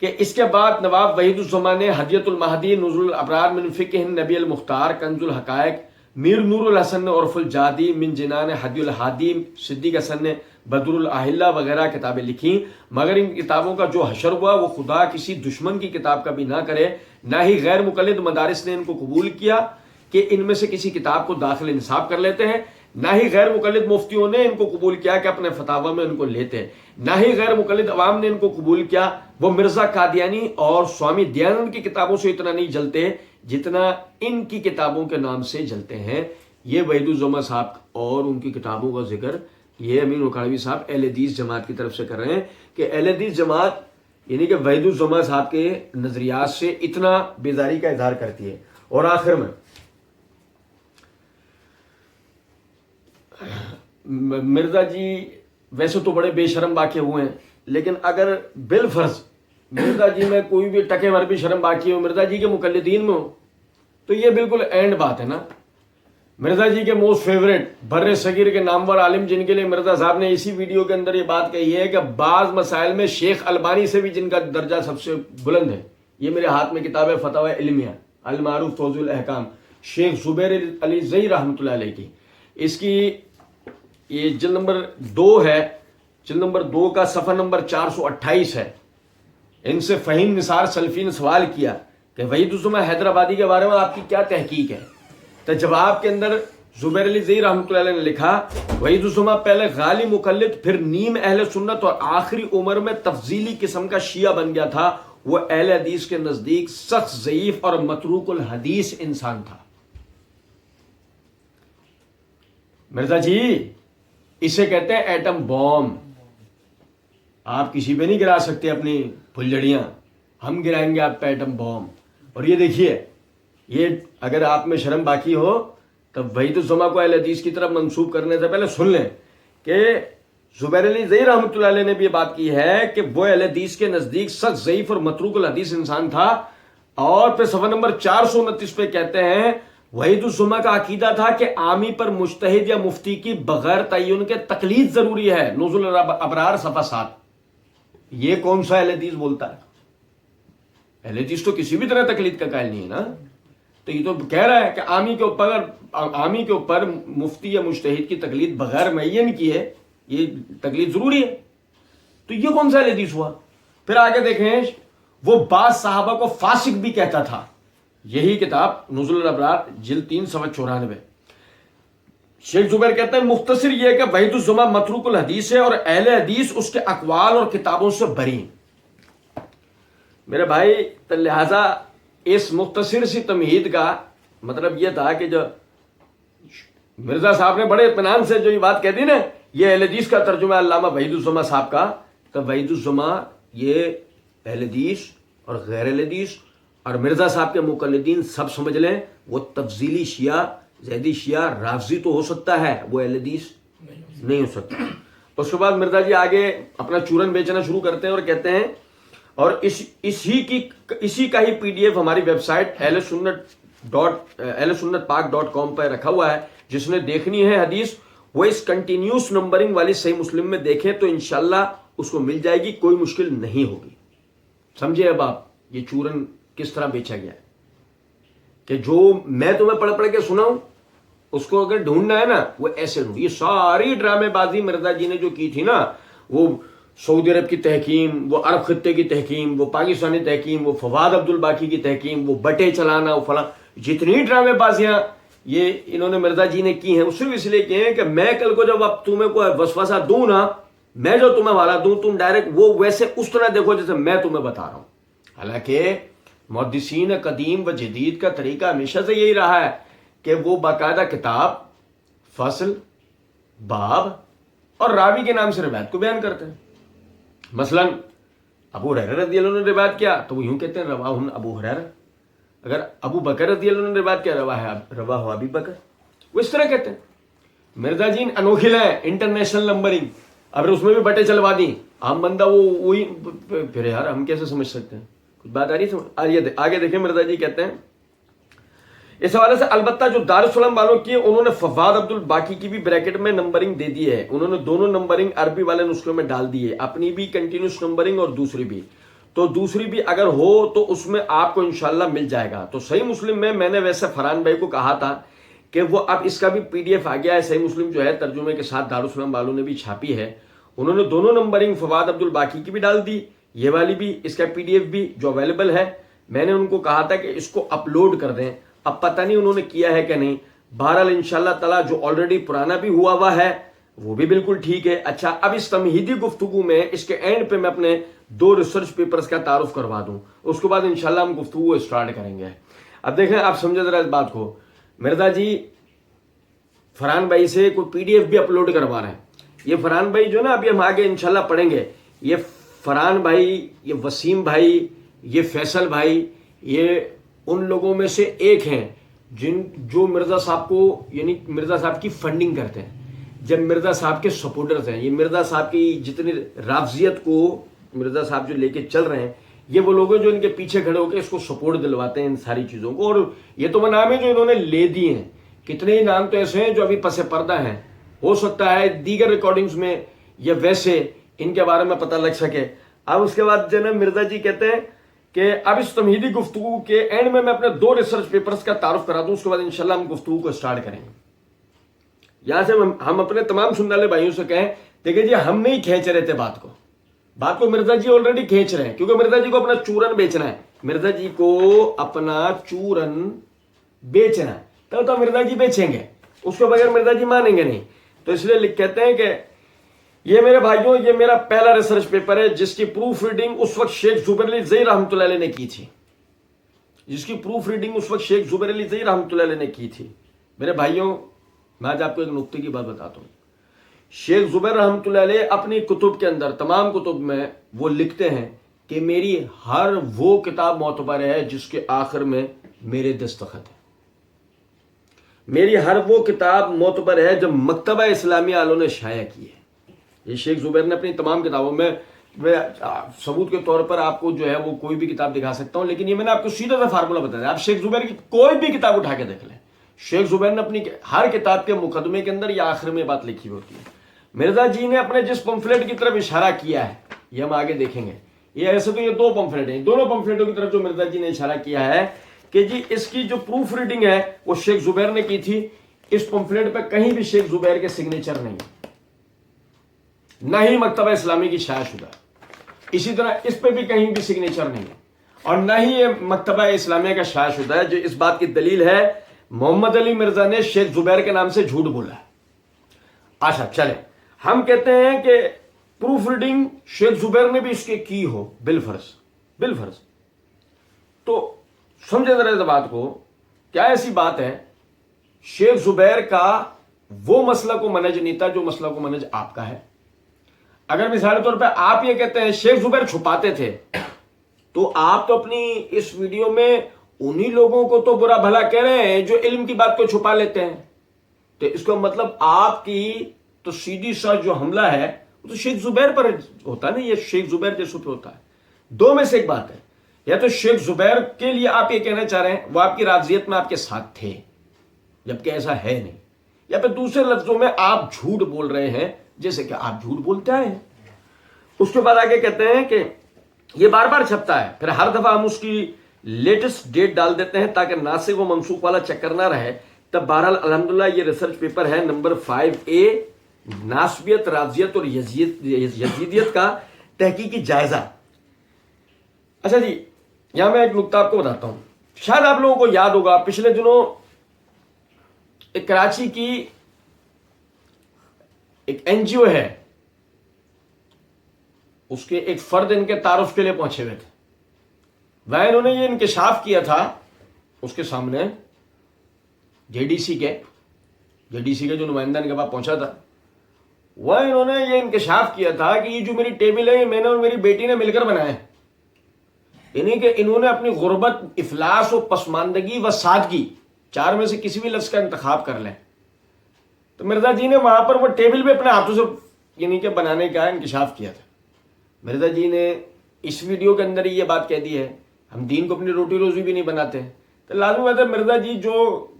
کہ اس کے بعد نواب وحید الزماں نے ہدیۃ المہدی، نزول الابرار من فقہ النبی المختار، کنز الحقائق، میر نور الحسن عرف الجادی من جنان ہدی الحادی، صدیق حسن نے بدر الاحلہ وغیرہ کتابیں لکھیں، مگر ان کتابوں کا جو حشر ہوا وہ خدا کسی دشمن کی کتاب کا بھی نہ کرے. نہ ہی غیر مقلد مدارس نے ان کو قبول کیا کہ ان میں سے کسی کتاب کو داخل نصاب کر لیتے ہیں، نہ ہی غیر مقلد مفتیوں نے ان کو قبول کیا کہ اپنے فتاوی میں ان کو لیتے ہیں، نہ ہی غیر مقلد عوام نے ان کو قبول کیا. وہ مرزا قادیانی اور سوامی دیانند کی کتابوں سے اتنا نہیں جلتے جتنا ان کی کتابوں کے نام سے جلتے ہیں. یہ وحید الزماں صاحب اور ان کی کتابوں کا ذکر یہ امین وقاڑوی صاحب اہل حدیث جماعت کی طرف سے کر رہے ہیں کہ اہل حدیث جماعت یعنی کہ وحید الزماں صاحب کے نظریات سے اتنا بیزاری کا اظہار کرتی ہے. اور آخر میں مرزا جی ویسے تو بڑے بے شرم باقی ہوئے ہیں، لیکن اگر بالفرض مرزا جی میں کوئی بھی ٹکے بھر بھی شرم باقی ہو، مرزا جی کے مقلدین میں ہو، تو یہ بالکل اینڈ بات ہے نا. مرزا جی کے موسٹ فیوریٹ بر صغیر کے نامور عالم جن کے لیے مرزا صاحب نے اسی ویڈیو کے اندر یہ بات کہی ہے کہ بعض مسائل میں شیخ البانی سے بھی جن کا درجہ سب سے بلند ہے. یہ میرے ہاتھ میں کتاب ہے فتاوی علمیہ المعروف توضیح الاحکام، شیخ زبیر علی زئی رحمۃ اللہ علیہ کی. اس کی یہ جلد نمبر 2 ہے، جلد نمبر 2 کا صفحہ نمبر 428 ہے. ان سے فہیم نثار سلفی نے سوال کیا کہ وحید الزماں حیدرآبادی کے بارے میں آپ کی کیا تحقیق ہے؟ تو جواب کے اندر زبیر علی زئی رحمۃ اللہ علیہ نے لکھا وحید الزماں پہلے غالی مقلد، پھر نیم اہل سنت اور آخری عمر میں تفضیلی قسم کا شیعہ بن گیا تھا. وہ اہل حدیث کے نزدیک سخت ضعیف اور متروک الحدیث انسان تھا. مرزا جی اسے کہتے ہیں ایٹم بوم. آپ کسی پہ نہیں گرا سکتے اپنی پھلجڑیاں، ہم گرائیں گے آپ پہ ایٹم بوم. اور یہ دیکھیے، یہ اگر آپ میں شرم باقی ہو تب وحید الزماں کو اہل حدیث کی طرف منسوب کرنے سے پہلے سن لیں کہ زبیر علی زئی رحمۃ اللہ علیہ نے بھی یہ بات کی ہے کہ وہ اہل حدیث کے نزدیک سخت ضعیف اور متروک الحدیث انسان تھا. اور پھر صفحہ نمبر 429 پہ کہتے ہیں وحید الزما کا عقیدہ تھا کہ عامی پر مجتہد یا مفتی کی بغیر تعین کے تقلید ضروری ہے، نزول الابرار صفحہ 7۔ یہ کون سا اہل حدیث بولتا ہے؟ اہل حدیث تو کسی بھی طرح تقلید کا قائل نہیں ہے نا، تو یہ تو کہہ رہا ہے کہ عامی کے اوپر مفتی یا مجتہد کی تقلید بغیر معین کی ہے، یہ تقلید ضروری ہے، تو یہ کون سا اہل حدیث ہوا؟ پھر آگے دیکھیں، وہ بعض صحابہ کو فاسق بھی کہتا تھا، یہی کتاب نزول الابرار جلد 3 صفحہ 94۔ شیخ زبیر کہتے ہیں مختصر یہ ہے کہ وحید الزما متروک الحدیث ہے اور اہل حدیث اس کے اقوال اور کتابوں سے بری ہیں۔ میرے بھائی تو لہذا اس مختصر سی تمہید کا مطلب یہ تھا کہ جو مرزا صاحب نے بڑے اطمینان سے جو یہ بات کہہ دی نا، یہ اہل حدیث کا ترجمہ علامہ وحید الزما صاحب کا، تو وحید الزما یہ اہل حدیث اور غیر اہل حدیث اور مرزا صاحب کے مقلدین سب سمجھ لیں، وہ تفضیلی شیعہ، زیدی شیعہ، رافضی تو ہو سکتا ہے، وہ اہل حدیث نہیں ہو سکتا۔ اس کے بعد مرزا جی آگے اپنا چورن بیچنا شروع کرتے ہیں اور کہتے ہیں، اور اسی کا ہی PDF ہماری ویب سائٹ اہل سنت پاک.com پر رکھا ہوا ہے، جس نے دیکھنی ہے حدیث وہ اس کنٹینیوس نمبرنگ والی صحیح مسلم میں دیکھیں تو انشاءاللہ اس کو مل جائے گی، کوئی مشکل نہیں ہوگی۔ سمجھے اب آپ یہ چورن کس طرح بیچا گیا ہے، کہ جو میں تمہیں پڑھ کے سناؤں اس کو اگر ڈھونڈنا ہے نا وہ ایسے ڈھونڈ۔ یہ ساری ڈرامے بازی مرزا جی نے جو کی تھی نا، وہ سعودی عرب کی تحکیم، وہ عرب خطے کی تحکیم، وہ پاکستانی تحکیم، وہ فواد عبد الباقی کی تحکیم، وہ بٹے چلانا، وہ فلاں، جتنی ڈرامے بازیاں یہ انہوں نے مرزا جی نے کی ہیں، وہ صرف اس لیے کی ہیں کہ میں کل کو جب اب تمہیں کوئی وسوسہ دوں نا، میں جو تمہیں والا دوں، تم ڈائریکٹ وہ ویسے اس طرح دیکھو جیسے میں تمہیں بتا رہا ہوں۔ حالانکہ محدثین قدیم و جدید کا طریقہ ہمیشہ سے یہی رہا ہے کہ وہ باقاعدہ کتاب، فصل، باب اور راوی کے نام سے روایت کو بیان کرتے ہیں۔ مثلا ابو ہریرہ رضی اللہ عنہ نے روایت کیا تو وہ یوں کہتے ہیں رواہ ابو ہریرہ، اگر ابو بکر رضی اللہ عنہ نے روایت کیا رواہ ابی بکر، وہ اس طرح کہتے ہیں۔ مرزا جی انوکھے لائے انٹرنیشنل نمبرنگ، اب اس میں بھی بٹے چلوا دی، عام بندہ وہی، پھر یار ہم کیسے سمجھ سکتے ہیں؟ کچھ بات آ رہی ہے؟ آگے دیکھیں مرزا جی کہتے ہیں اس حوالے سے، البتہ جو دارالسلام والوں کی انہوں نے فواد عبد الباقی کی بھی بریکٹ میں نمبرنگ دے دی ہے، انہوں نے دونوں نمبرنگ عربی والے نسخے میں ڈال دی ہے، اپنی بھی کنٹینیوس نمبرنگ اور دوسری بھی، تو دوسری بھی اگر ہو تو اس میں آپ کو انشاءاللہ مل جائے گا۔ تو صحیح مسلم میں نے ویسے فرحان بھائی کو کہا تھا کہ وہ اب اس کا بھی PDF آ گیا ہے، صحیح مسلم جو ہے ترجمے کے ساتھ دارالسلام والوں نے بھی چھاپی ہے، انہوں نے دونوں نمبرنگ فواد عبد الباقی کی بھی ڈال دی، یہ والی بھی، اس کا PDF بھی جو اویلیبل ہے۔ میں نے ان کو کہا تھا کہ اس کو اپلوڈ کر دیں، اب پتہ نہیں انہوں نے کیا ہے کہ نہیں، بہرحال انشاءاللہ تعالیٰ جو آلریڈی پرانا بھی ہوا ہے وہ بھی بالکل ٹھیک ہے۔ اچھا، اب اس تمہیدی گفتگو میں اس کے اینڈ پہ میں اپنے 2 ریسرچ پیپرز کا تعارف کروا دوں، اس کے بعد انشاءاللہ ہم گفتگو اسٹارٹ کریں گے۔ اب دیکھیں، آپ سمجھے ذرا اس بات کو، مرزا جی فرحان بھائی سے کوئی PDF بھی اپلوڈ کروا رہے ہیں۔ یہ فرحان بھائی جو نا ابھی ہم آگے انشاءاللہ پڑھیں گے، یہ فرحان بھائی، یہ وسیم بھائی، یہ فیصل بھائی، یہ ان لوگوں میں سے ایک ہیں جو مرزا صاحب کو، یعنی مرزا صاحب کی فنڈنگ کرتے ہیں، جب مرزا صاحب کے سپورٹرز ہیں، یہ مرزا صاحب کی جتنی رافضیت کو مرزا صاحب جو لے کے چل رہے ہیں، یہ وہ لوگ ہیں جو ان کے پیچھے کھڑے ہو کے اس کو سپورٹ دلواتے ہیں ان ساری چیزوں کو، اور یہ تو وہ نام ہے جو انہوں نے لے دیے ہیں، کتنے ہی نام تو ایسے ہیں جو ابھی پس پردہ ہیں، ہو سکتا ہے دیگر ریکارڈنگز میں یا ویسے ان کے بارے میں پتہ لگ سکے۔ اب اس کے بعد جناب مرزا جی کہتے ہیں کہ اب اس تمہیدی گفتگو کے اینڈ میں اپنے 2 ریسرچ پیپرز کا تعارف کرا دوں، اس کے بعد انشاءاللہ ہم گفتگو کو سٹارٹ کریں گے۔ یہاں سے ہم اپنے تمام سننے والے بھائیوں سے کہیں، دیکھیں جی ہم نہیں کھینچ رہے تھے بات کو مرزا جی آلریڈی کھینچ رہے ہیں، کیونکہ مرزا جی کو اپنا چورن بیچنا ہے، مرزا جی کو اپنا چورن بیچنا ہے، تو مرزا جی بیچیں گے، اس کو بغیر مرزا جی مانیں گے نہیں، تو اس لیے کہتے ہیں کہ یہ میرے بھائیوں، یہ میرا پہلا ریسرچ پیپر ہے جس کی پروف ریڈنگ اس وقت شیخ زبیر علی زئی رحمۃ اللہ علیہ نے کی تھی، میرے بھائیوں میں آج آپ کو ایک نقطے کی بات بتاتا ہوں۔ شیخ زبیر رحمۃ اللہ علیہ اپنی کتب کے اندر، تمام کتب میں وہ لکھتے ہیں کہ میری ہر وہ کتاب معتبر ہے جس کے آخر میں میرے دستخط ہیں، میری ہر وہ کتاب معتبر ہے جب مکتبہ اسلامیہ والوں نے شائع کی ہے۔ یہ شیخ زبیر نے اپنی تمام کتابوں میں ثبوت کے طور پر آپ کو جو ہے وہ کوئی بھی کتاب دکھا سکتا ہوں، لیکن یہ میں نے آپ کو سیدھا سا فارمولہ بتا دیا، آپ شیخ زبیر کی کوئی بھی کتاب اٹھا کے دیکھ لیں، شیخ زبیر نے اپنی ہر کتاب کے مقدمے کے اندر یہ آخر میں بات لکھی ہوتی ہے. مرزا جی نے اپنے جس پمفلیٹ کی طرف اشارہ کیا ہے یہ ہم آگے دیکھیں گے. یہ ایسے تو یہ دو پمفلیٹ ہیں, دونوں پمفلیٹوں کی طرف جو مرزا جی نے اشارہ کیا ہے کہ جی اس کی جو پروف ریڈنگ ہے وہ شیخ زبیر نے کی تھی. اس پمفلیٹ پہ کہیں بھی شیخ زبیر کے سگنیچر نہیں, نہ ہی مکتبہ اسلامی کی شائع شدہ. اسی طرح اس پہ بھی کہیں بھی سگنیچر نہیں ہے, اور نہ ہی یہ مکتبہ اسلامیہ کا شائع شدہ ہے. جو اس بات کی دلیل ہے محمد علی مرزا نے شیخ زبیر کے نام سے جھوٹ بولا ہے. اچھا چلیں, ہم کہتے ہیں کہ پروف ریڈنگ شیخ زبیر نے بھی اس کی ہو بالفرض, تو سمجھے ذرا اس بات کو. کیا ایسی بات ہے شیخ زبیر کا وہ مسلک و منہج نہیں تھا جو مسلک و منہج آپ کا ہے. اگر مثال طور پہ آپ یہ کہتے ہیں شیخ زبیر چھپاتے تھے, تو آپ تو اپنی اس ویڈیو میں انہی لوگوں کو تو برا بھلا کہہ رہے ہیں جو علم کی بات کو چھپا لیتے ہیں. تو اس کا مطلب آپ کی تو سیدھی سا جو حملہ ہے وہ تو شیخ زبیر پر ہوتا ہے نا, یہ شیخ زبیر جیسے پہ ہوتا ہے. دو میں سے ایک بات ہے, یا تو شیخ زبیر کے لیے آپ یہ کہنا چاہ رہے ہیں وہ آپ کی رافضیت میں آپ کے ساتھ تھے جبکہ ایسا ہے نہیں, یا پھر دوسرے لفظوں میں آپ جھوٹ بول رہے ہیں جیسے کہ آپ جھوٹ بولتے آئے ہیں. اس کے بعد آگے کہتے ہیں کہ یہ بار بار چھپتا ہے, پھر ہر دفعہ ہم اس کی لیٹسٹ ڈیٹ ڈال دیتے ہیں تاکہ ناسخ و منسوخ والا چکر نہ رہے. تب بہرحال الحمدللہ یہ ریسرچ پیپر ہے نمبر 5A, ناسبیت, رافضیت اور یزیدیت کا تحقیقی جائزہ. اچھا جی, یہاں میں ایک نکتہ آپ کو بتاتا ہوں. شاید آپ لوگوں کو یاد ہوگا پچھلے دنوں ایک کراچی کی ایک NGO ہے, اس کے ایک فرد ان کے تعارف کے لیے پہنچے ہوئے تھے. وہ انہوں نے یہ انکشاف کیا تھا اس کے سامنے JDC کے جو نمائندہ ان کے پاس پہنچا تھا, وہ انہوں نے یہ انکشاف کیا تھا کہ یہ جو میری ٹیبل ہے یہ میں نے اور میری بیٹی نے مل کر بنایا ہے. یعنی کہ انہوں نے اپنی غربت, افلاس و پسماندگی و سادگی, چار میں سے کسی بھی لفظ کا انتخاب کر لیں, تو مرزا جی نے وہاں پر وہ ٹیبل بھی اپنے ہاتھوں سے یعنی کہ بنانے کا انکشاف کیا تھا. مرزا جی نے اس ویڈیو کے اندر یہ بات کہہ دی ہے ہم دین کو اپنی روٹی روزی بھی نہیں بناتے. تو لازمی بات ہے مرزا جی جو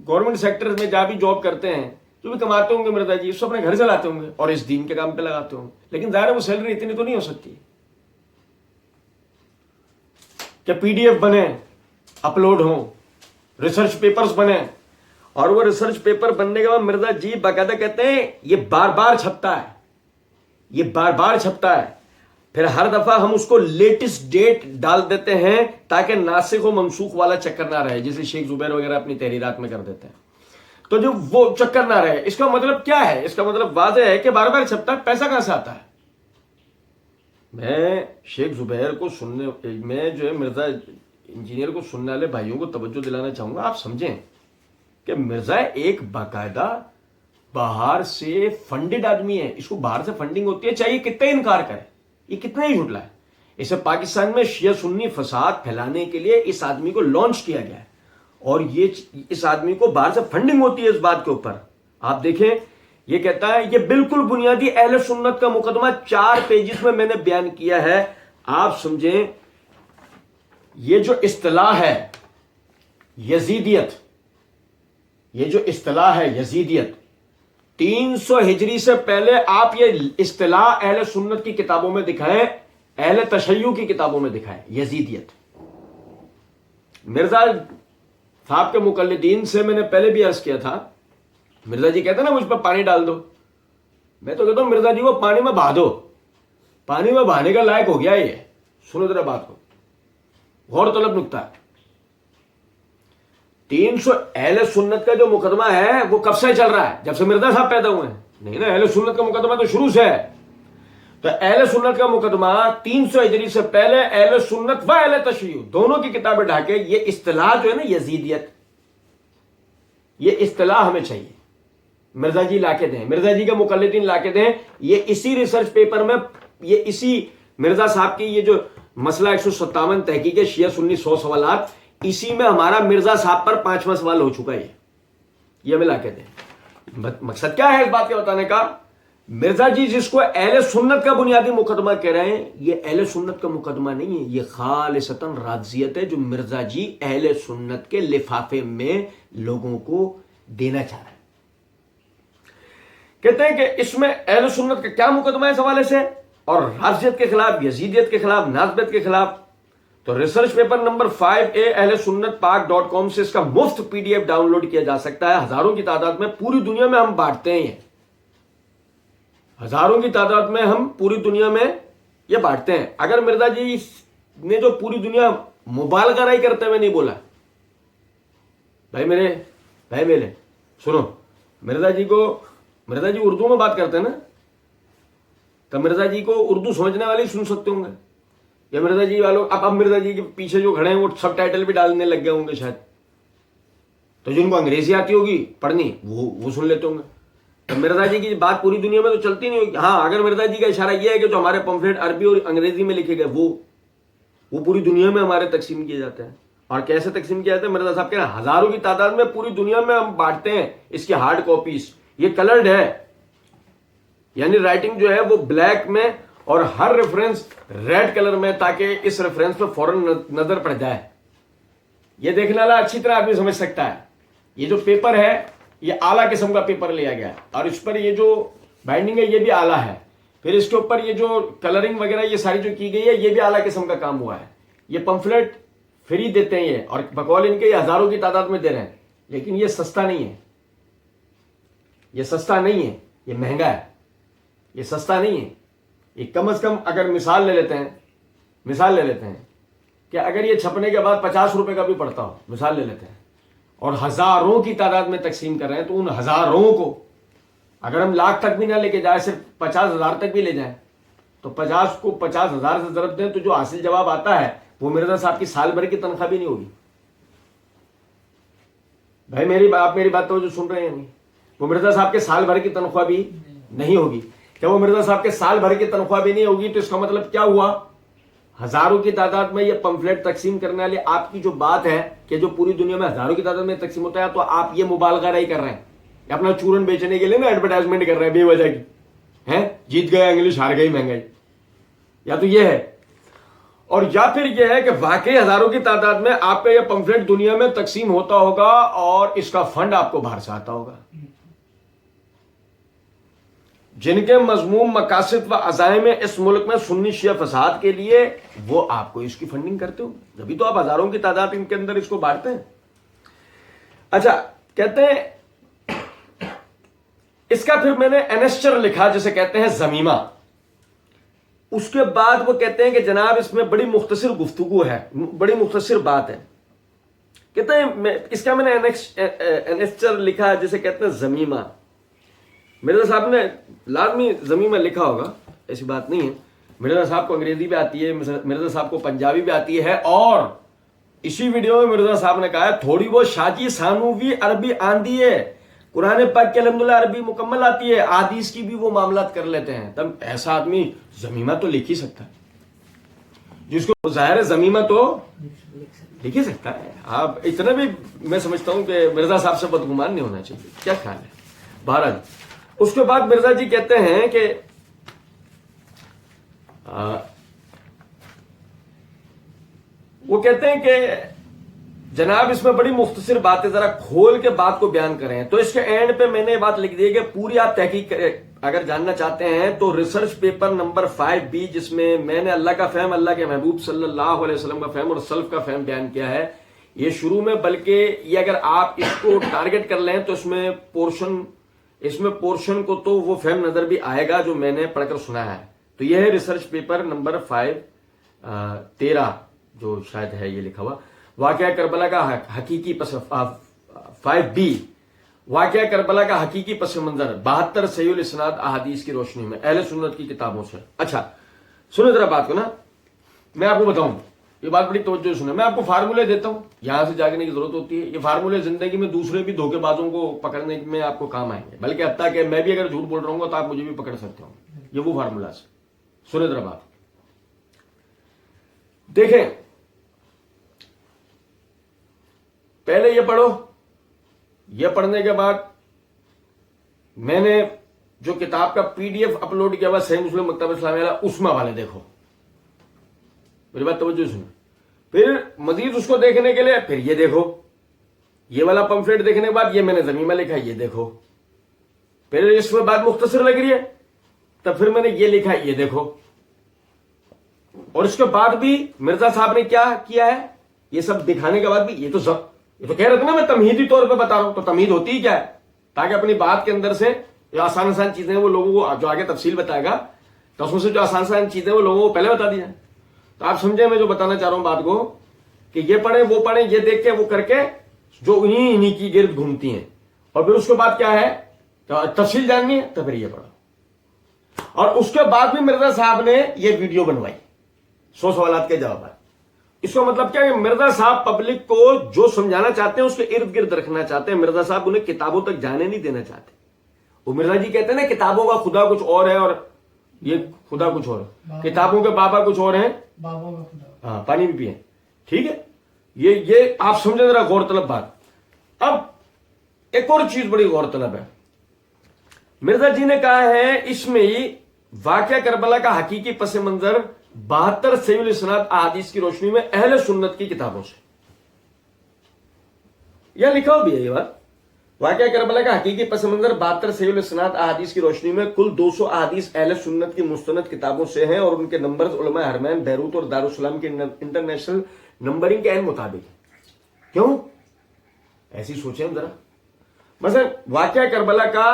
گورنمنٹ سیکٹر میں جہاں بھی جاب کرتے ہیں, جو بھی کماتے ہوں گے مرزا جی اس کو اپنے گھر چلاتے ہوں گے اور اس دین کے کام پہ لگاتے ہوں گے. لیکن ظاہر ہے وہ سیلری اتنی تو نہیں ہو سکتی کہ PDF بنے, اپلوڈ ہوں, ریسرچ پیپرز بنے, اور وہ ریسرچ پیپر بننے کے بعد مرزا جی باقاعدہ کہتے ہیں یہ بار بار چھپتا ہے, پھر ہر دفعہ ہم اس کو لیٹسٹ ڈیٹ ڈال دیتے ہیں تاکہ ناسخ و منسوخ والا چکر نہ رہے, جیسے شیخ زبیر وغیرہ اپنی تحریرات میں کر دیتے ہیں. تو جو وہ چکر نہ رہے, اس کا مطلب کیا ہے؟ اس کا مطلب واضح ہے کہ بار بار چھپتا ہے. پیسہ کہاں سے آتا ہے؟ میں شیخ زبیر کو سننے, میں جو ہے مرزا انجینئر کو سننے والے بھائیوں کو توجہ دلانا چاہوں گا. آپ سمجھیں کہ مرزا ایک باقاعدہ باہر سے فنڈڈ آدمی ہے, اس کو باہر سے فنڈنگ ہوتی ہے, چاہیے کتنا ہی انکار کرے, یہ کتنا ہی جھٹلا ہے. اسے پاکستان میں شیعہ سنی فساد پھیلانے کے لیے اس آدمی کو لانچ کیا گیا ہے, اور یہ اس آدمی کو باہر سے فنڈنگ ہوتی ہے اس بات کے اوپر. آپ دیکھیں یہ کہتا ہے یہ بالکل بنیادی اہل سنت کا مقدمہ 4 پیجز میں نے بیان کیا ہے. آپ سمجھیں یہ جو اصطلاح ہے یزیدیت, یہ جو اصطلاح ہے یزیدیت 300 ہجری سے پہلے آپ یہ اصطلاح اہل سنت کی کتابوں میں دکھائیں, اہل تشیع کی کتابوں میں دکھائیں. یزیدیت مرزا صاحب کے مقلدین سے میں نے پہلے بھی عرض کیا تھا, مرزا جی کہتے ہیں نا مجھ پر پانی ڈال دو, میں تو کہتا ہوں مرزا جی کو پانی میں بہا دو, پانی میں بہانے کا لائق ہو گیا یہ. سنو ذرا بات کو, غور طلب نکتہ ہے. 300 اہل سنت کا جو مقدمہ ہے وہ کب سے چل رہا ہے؟ جب سے مرزا صاحب پیدا ہوئے ہیں. نہیں نا, اہل سنت کا مقدمہ تو شروع سے ہے. تو اہل سنت کا مقدمہ 300 ہجری سے پہلے اہل سنت و اہل تشیع دونوں کی کتابیں ڈھا کے یہ اصطلاح جو ہے نا یزیدیت, یہ اصطلاح ہمیں چاہیے. مرزا جی لا کے دیں, مرزا جی کے مقلدین لا کے دیں. یہ اسی ریسرچ پیپر میں, یہ اسی مرزا صاحب کی یہ جو مسئلہ 157 تحقیق شیعہ سنی 100 سوالات, اسی میں ہمارا مرزا صاحب پر 5واں سوال ہو چکا ہے. یہ ہمیں لا کے دیں. مقصد کیا ہے اس بات کے بتانے کا؟ مرزا جی جس کو اہل سنت کا بنیادی مقدمہ کہہ رہے ہیں, یہ اہل سنت کا مقدمہ نہیں ہے, یہ خالصتاً رافضیت ہے جو مرزا جی اہل سنت کے لفافے میں لوگوں کو دینا چاہ رہا ہے. کہتے ہیں کہ اس میں اہل سنت کا کیا مقدمہ ہے اس حوالے سے, اور رافضیت کے خلاف, یزیدیت کے خلاف, ناسبت کے خلاف. تو ریسرچ پیپر نمبر 5A اہل سنت پاک.com سے اس کا مفت PDF ڈاؤن لوڈ کیا جا سکتا ہے. ہزاروں کی تعداد میں پوری دنیا میں ہم بانٹتے ہیں, ہزاروں کی تعداد میں ہم پوری دنیا میں یہ بانٹتے ہیں. اگر مرزا جی نے جو پوری دنیا مبالغہ رائی کرتے ہوئے نہیں بولا, بھائی میرے سنو, مرزا جی اردو میں بات کرتے ہیں نا, تو مرزا جی کو اردو سمجھنے والے سن سکتے ہوں گے, یا مرزا جی والوں اب مرزا جی کے پیچھے جو کھڑے ہیں وہ سب ٹائٹل بھی ڈالنے لگ گئے ہوں گے شاید, تو جن کو انگریزی آتی ہوگی پڑھنی وہ سن لیتے ہوں گے. تو مرزا جی کی بات پوری دنیا میں تو چلتی نہیں ہوگی. ہاں, اگر مرزا جی کا اشارہ یہ ہے کہ جو ہمارے پمفلیٹ عربی اور انگریزی میں لکھے گئے وہ پوری دنیا میں ہمارے تقسیم کیے جاتے ہیں. اور کیسے تقسیم کیا جاتا ہے؟ مرزا صاحب کہہ رہے ہیں ہزاروں کی تعداد میں پوری دنیا میں ہم بانٹتے ہیں اس کی ہارڈ کاپیز. یہ کلرڈ ہے, یعنی رائٹنگ جو ہے وہ بلیک میں اور ہر ریفرنس ریڈ کلر میں, تاکہ اس ریفرنس پہ فوراً نظر پڑ جائے. یہ دیکھنے والا اچھی طرح آدمی سمجھ سکتا ہے. یہ جو پیپر ہے یہ اعلیٰ قسم کا پیپر لیا گیا ہے, اور اس پر یہ جو بائنڈنگ ہے یہ بھی اعلیٰ ہے. پھر اس کے اوپر یہ جو کلرنگ وغیرہ یہ ساری جو کی گئی ہے یہ بھی اعلیٰ قسم کا کام ہوا ہے. یہ پمفلیٹ فری دیتے ہیں یہ, اور بقول ان کے یہ ہزاروں کی تعداد میں دے رہے ہیں, لیکن یہ سستا نہیں ہے, یہ سستا نہیں ہے, یہ مہنگا ہے. یہ سستا نہیں ہے. یہ کم از کم اگر مثال لے لیتے ہیں کہ اگر یہ چھپنے کے بعد 50 روپے کا بھی پڑتا ہو, مثال لے لیتے ہیں, اور ہزاروں کی تعداد میں تقسیم کر رہے ہیں, تو ان ہزاروں کو اگر ہم لاکھ تک بھی نہ لے کے جائیں, صرف 50,000 تک بھی لے جائیں, تو 50 کو 50,000 سے ضرب دیں تو جو حاصل جواب آتا ہے وہ مرزا صاحب کی سال بھر کی تنخواہ بھی نہیں ہوگی. بھائی آپ میری بات تو جو سن رہے ہیں نہیں, وہ مرزا صاحب کے سال بھر کی تنخواہ بھی نہیں ہوگی. کہ وہ مرزا صاحب کے سال بھر کی تنخواہ بھی نہیں ہوگی, تو اس کا مطلب کیا ہوا؟ ہزاروں کی تعداد میں یہ پمفلیٹ تقسیم کرنے والی آپ کی جو بات ہے کہ جو پوری دنیا میں ہزاروں کی تعداد میں تقسیم ہوتا ہے, تو آپ یہ مبالغہ رائی کر رہے ہیں, اپنا چورن بیچنے کے لیے نا ایڈورٹائزمنٹ کر رہے ہیں بے وجہ کی, ہیں جیت گیا انگلش ہار گئی مہنگائی, یا تو یہ ہے, اور یا پھر یہ ہے کہ واقعی ہزاروں کی تعداد میں آپ کا یہ پمفلیٹ دنیا میں تقسیم ہوتا ہوگا اور اس کا فنڈ آپ کو باہر سے آتا ہوگا. جن کے مضموم مقاصد و عزائم اس ملک میں سنی شیعہ فساد کے لیے, وہ آپ کو اس کی فنڈنگ کرتے ہو, جبھی تو آپ ہزاروں کی تعداد ان کے اندر اس کو بانٹتے ہیں. اچھا, کہتے ہیں اس کا پھر میں نے انیسچر لکھا جسے کہتے ہیں زمیمہ. اس کے بعد وہ کہتے ہیں کہ جناب اس میں بڑی مختصر گفتگو ہے, بڑی مختصر بات ہے. کہتے ہیں اس کا میں نے انیسچر لکھا جسے کہتے ہیں زمیمہ. مرزا صاحب نے لازمی زمیمہ لکھا ہوگا, ایسی بات نہیں ہے. مرزا صاحب کو انگریزی بھی آتی ہے, مرزا صاحب کو پنجابی بھی آتی ہے, اور اسی ویڈیو میں مرزا صاحب نے کہا ہے تھوڑی وہ شاجی سانوی عربی آندھی ہے, قرآن پاک کی الحمدللہ عربی مکمل آتی ہے, احادیث کی بھی وہ معاملات کر لیتے ہیں. تب ایسا آدمی زمیمہ تو لکھ ہی سکتا ہے, جس کو ظاہر ہے زمیمہ تو لکھ ہی سکتا ہے. آپ اتنا بھی میں سمجھتا ہوں کہ مرزا صاحب سے بدگمان نہیں ہونا چاہیے. کیا خیال ہے؟ بہرحال اس کے بعد مرزا جی کہتے ہیں کہ وہ کہتے ہیں کہ جناب اس میں بڑی مختصر بات ہے, ذرا کھول کے بات کو بیان کریں. تو اس کے اینڈ پہ میں نے بات لکھ دی ہے کہ پوری آپ تحقیق اگر جاننا چاہتے ہیں تو ریسرچ پیپر نمبر 5B, جس میں نے اللہ کا فہم, اللہ کے محبوب صلی اللہ علیہ وسلم کا فہم اور سلف کا فہم بیان کیا ہے. یہ شروع میں, بلکہ یہ اگر آپ اس کو ٹارگٹ کر لیں تو اس میں پورشن کو تو وہ فہم نظر بھی آئے گا جو میں نے پڑھ کر سنا ہے. تو یہ ہے ریسرچ پیپر نمبر 13 جو شاید ہے یہ لکھا ہوا, واقعہ کربلا کا حقیقی 5B, واقعہ کربلا کا حقیقی پس منظر 72 صحیح الاسناد احادیث کی روشنی میں اہل سنت کی کتابوں سے. اچھا سنو ذرا بات کو نا, میں آپ کو بتاؤں, یہ بات بڑی توجہ سنیں. میں آپ کو فارمولے دیتا ہوں, یہاں سے جاگنے کی ضرورت ہوتی ہے. یہ فارمولے زندگی میں دوسرے بھی دھوکے بازوں کو پکڑنے میں آپ کو کام آئیں گے, بلکہ حتیٰ کہ میں بھی اگر جھوٹ بول رہا ہوں تو آپ مجھے بھی پکڑ سکتے ہوں. یہ وہ فارمولا سے سنیں ذرا بات. دیکھیں پہلے یہ پڑھو, یہ پڑھنے کے بعد میں نے جو کتاب کا PDF اپلوڈ کیا ہوا صحیح مسلم مکتبہ اسلامیہ والا, اس میں حوالے دیکھو. میری بات توجہ سنیں. پھر مزید اس کو دیکھنے کے لیے پھر یہ دیکھو, یہ والا پمفلیٹ دیکھنے کے بعد یہ میں نے زمین میں لکھا یہ دیکھو، پہلے اس میں بات مختصر لگ رہی ہے، تب پھر میں نے یہ لکھا یہ دیکھو، اور اس کے بعد بھی مرزا صاحب نے کیا کیا ہے، یہ سب دکھانے کے بعد بھی یہ تو کہہ رہے تھے نا میں تمہیدی طور پہ بتا رہا ہوں، تو تمہید ہوتی ہی کیا ہے، تاکہ اپنی بات کے اندر سے جو آسان چیزیں وہ لوگوں کو جو آگے تفصیل بتائے گا تو اس میں سے جو آسان چیزیں وہ لوگوں کو پہلے بتا دی جائیں. تو آپ سمجھیں میں جو بتانا چاہ رہا ہوں بات کو، کہ یہ پڑھیں وہ پڑھیں، یہ دیکھ کے وہ کر کے جو انہی کی گرد گھومتی ہیں، اور پھر اس کے بعد کیا ہے تفصیل جاننی ہے تو پھر یہ پڑھو. اور اس کے بعد بھی مرزا صاحب نے یہ ویڈیو بنوائی 100 سوالات کے جوابات. اس کا مطلب کیا ہے کہ مرزا صاحب پبلک کو جو سمجھانا چاہتے ہیں اس کے ارد گرد رکھنا چاہتے ہیں. مرزا صاحب انہیں کتابوں تک جانے نہیں دینا چاہتے. وہ مرزا جی کہتے ہیں نا کتابوں کا خدا کچھ اور ہے اور یہ خدا کچھ اور ہے، کتابوں کے بابا کچھ اور ہیں، ہاں پانی بھی پئیں، ٹھیک ہے. یہ آپ سمجھیں ذرا غور طلب بات. اب ایک اور چیز بڑی غور طلب ہے، مرزا جی نے کہا ہے اس میں واقعہ کربلا کا حقیقی پس منظر 72 صحیح الاسناد احادیث کی روشنی میں اہل سنت کی کتابوں سے. یہ لکھا ہو بھی ہے یہ بات، واقعہ کربلا کا حقیقی پس منظر 72 صحیح الاسناد احادیث کی روشنی میں کل 200 احادیث اہل سنت کی مستند کتابوں سے ہیں، اور ان کے نمبرز علماء حرمین بیروت اور دارالسلام کے انٹرنیشنل نمبرنگ کے عین مطابق ہیں. کیوں ایسی سوچیں ہم ذرا. مثلا واقعہ کربلا کا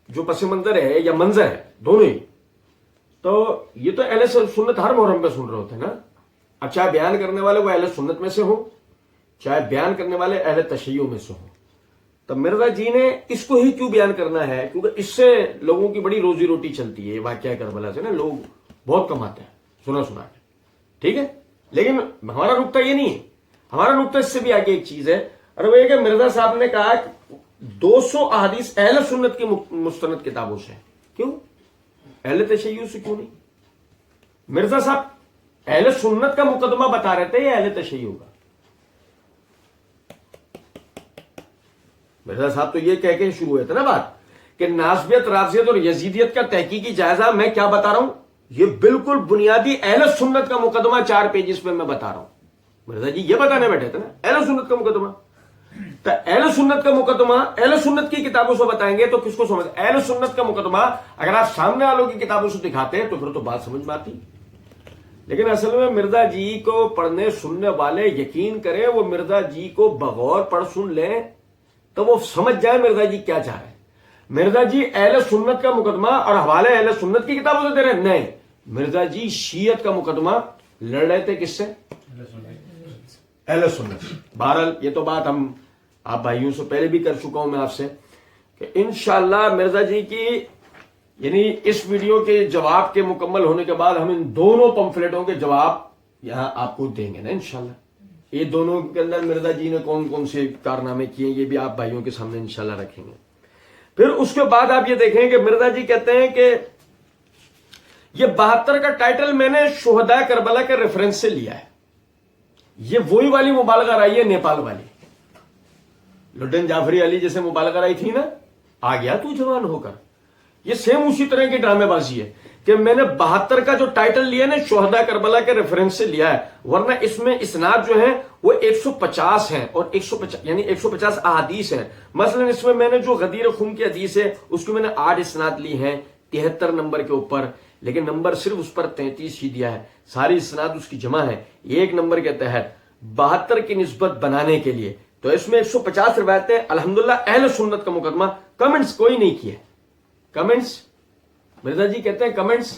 جو پس منظر ہے یا منظر ہے دونوں ہی، تو یہ تو اہل سنت ہر محرم پہ سن رہے ہوتے ہیں نا. اب چاہے بیان کرنے والے وہ اہل سنت میں سے ہوں، چاہے بیان کرنے والے اہل تشیع میں سے ہوں. تو مرزا جی نے اس کو ہی کیوں بیان کرنا ہے؟ کیونکہ اس سے لوگوں کی بڑی روزی روٹی چلتی ہے. واقعہ کربلا سے نا لوگ بہت کماتے ہیں سنا کے، ٹھیک ہے. لیکن ہمارا نقطہ یہ نہیں ہے، ہمارا نقطہ اس سے بھی آگے ایک چیز ہے، اور وہ یہ کہ مرزا صاحب نے کہا کہ 200 احادیث اہل سنت کی مستند کتابوں سے. کیوں اہل تشیع سے کیوں نہیں؟ مرزا صاحب اہل سنت کا مقدمہ بتا رہے تھے یا اہل تشیع کا؟ مرزا صاحب تو یہ کہہ کے شروع ہوئے تھے نا بات کہ ناسبیت، رافضیت اور یزیدیت کا تحقیقی جائزہ. میں کیا بتا رہا ہوں؟ یہ بالکل بنیادی اہل سنت کا مقدمہ 4 پیجز پہ میں بتا رہا ہوں. مرزا جی یہ بتانے بیٹھے تھے نا اہل سنت کا مقدمہ. تو اہل سنت کا مقدمہ اہل سنت کی کتابوں سے بتائیں گے تو کس کو سمجھ؟ اہل سنت کا مقدمہ اگر آپ سامنے والوں کی کتابوں سے دکھاتے تو پھر تو بات سمجھ میں آتی. لیکن اصل میں مرزا جی کو پڑھنے سننے والے یقین کریں، وہ مرزا جی کو بغور پڑھ سن لیں تو وہ سمجھ جائے مرزا جی کیا چاہ رہے ہیں. مرزا جی اہل سنت کا مقدمہ اور حوالے اہل سنت کی کتابوں سے دے رہے ہیں؟ نہیں، مرزا جی شیعت کا مقدمہ لڑ رہے تھے کس سے؟ اہل سنت. بہرحال یہ تو بات ہم آپ بھائیوں سے پہلے بھی کر چکا ہوں میں آپ سے کہ انشاءاللہ مرزا جی کی یعنی اس ویڈیو کے جواب کے مکمل ہونے کے بعد ہم ان دونوں پمفلیٹوں کے جواب یہاں آپ کو دیں گے نا انشاءاللہ. یہ دونوں کے اندر مرزا جی نے کون کون سے کارنامے کیے یہ بھی آپ بھائیوں کے سامنے انشاءاللہ رکھیں گے. پھر اس کے بعد آپ یہ دیکھیں کہ مرزا جی کہتے ہیں کہ یہ 72 کا ٹائٹل میں نے شہداء کربلا کے ریفرنس سے لیا ہے. یہ وہی والی مبالغہ رائی ہے نیپال والی، لڈن جعفری علی جیسے مبالغہ رائی تھی نا، آ گیا تو جوان ہو کر. یہ سیم اسی طرح کی ڈرامے بازی ہے کہ میں نے 72 کا جو ٹائٹل لیا نا شہداء کربلا کے ریفرنس سے لیا ہے، ورنہ اس میں اسناد جو ہیں وہ 150 ہیں اور 150 یعنی 150 احادیث ہیں. مثلا اس میں نے جو غدیر خون کی حدیث ہے اس کو میں نے 8 اسناد لی ہیں 73 نمبر کے اوپر، لیکن نمبر صرف اس پر 33 ہی دیا ہے. ساری اسناد اس کی جمع ہے 1 نمبر کے تحت 72 کی نسبت بنانے کے لیے. تو اس میں 150 روایتیں الحمدللہ اہل سنت کا مقدمہ. کمنٹس کوئی نہیں کیے، کمنٹس مرزا جی کہتے ہیں کمنٹس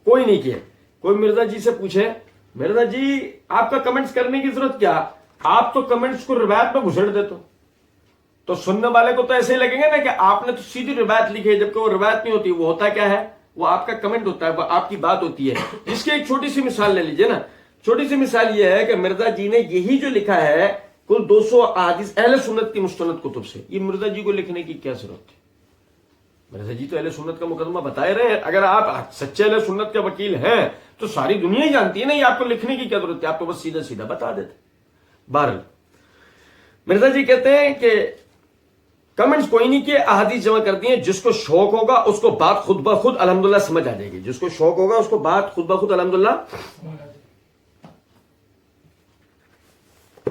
کوئی نہیں کیے. کوئی مرزا جی سے پوچھے مرزا جی آپ کا کمنٹس کرنے کی ضرورت کیا، آپ تو کمنٹس کو روایت میں گھسڑ دیتے تو سننے والے کو تو ایسے ہی لگیں گے نا کہ آپ نے تو سیدھی روایت لکھی ہے، جبکہ وہ روایت نہیں ہوتی. وہ ہوتا کیا ہے؟ وہ آپ کا کمنٹ ہوتا ہے، وہ آپ کی بات ہوتی ہے. جس کی ایک چھوٹی سی مثال لے لیجئے نا. چھوٹی سی مثال یہ ہے کہ مرزا جی نے یہی جو لکھا ہے کل 200 احادیث اہل سنت کی مستند کتب سے، یہ مرزا جی کو لکھنے کی کیا ضرورت ہے؟ مرزا جی تو اہل سنت کا مقدمہ بتائے رہے ہیں. اگر آپ سچے اہل سنت کے وکیل ہیں تو ساری دنیا ہی جانتی ہے نا، یہ آپ کو لکھنے کی کیا ضرورت ہے؟ آپ تو بس سیدھا سیدھا بتا دیتے. بہرحال مرزا جی کہتے ہیں کہ کمنٹس کوئی نہیں کیے، احادیث جمع کر دی ہیں. جس کو شوق ہوگا اس کو بات خود بخود الحمدللہ سمجھ آ جائے گی. جس کو شوق ہوگا اس کو بات خود بخود الحمدللہ.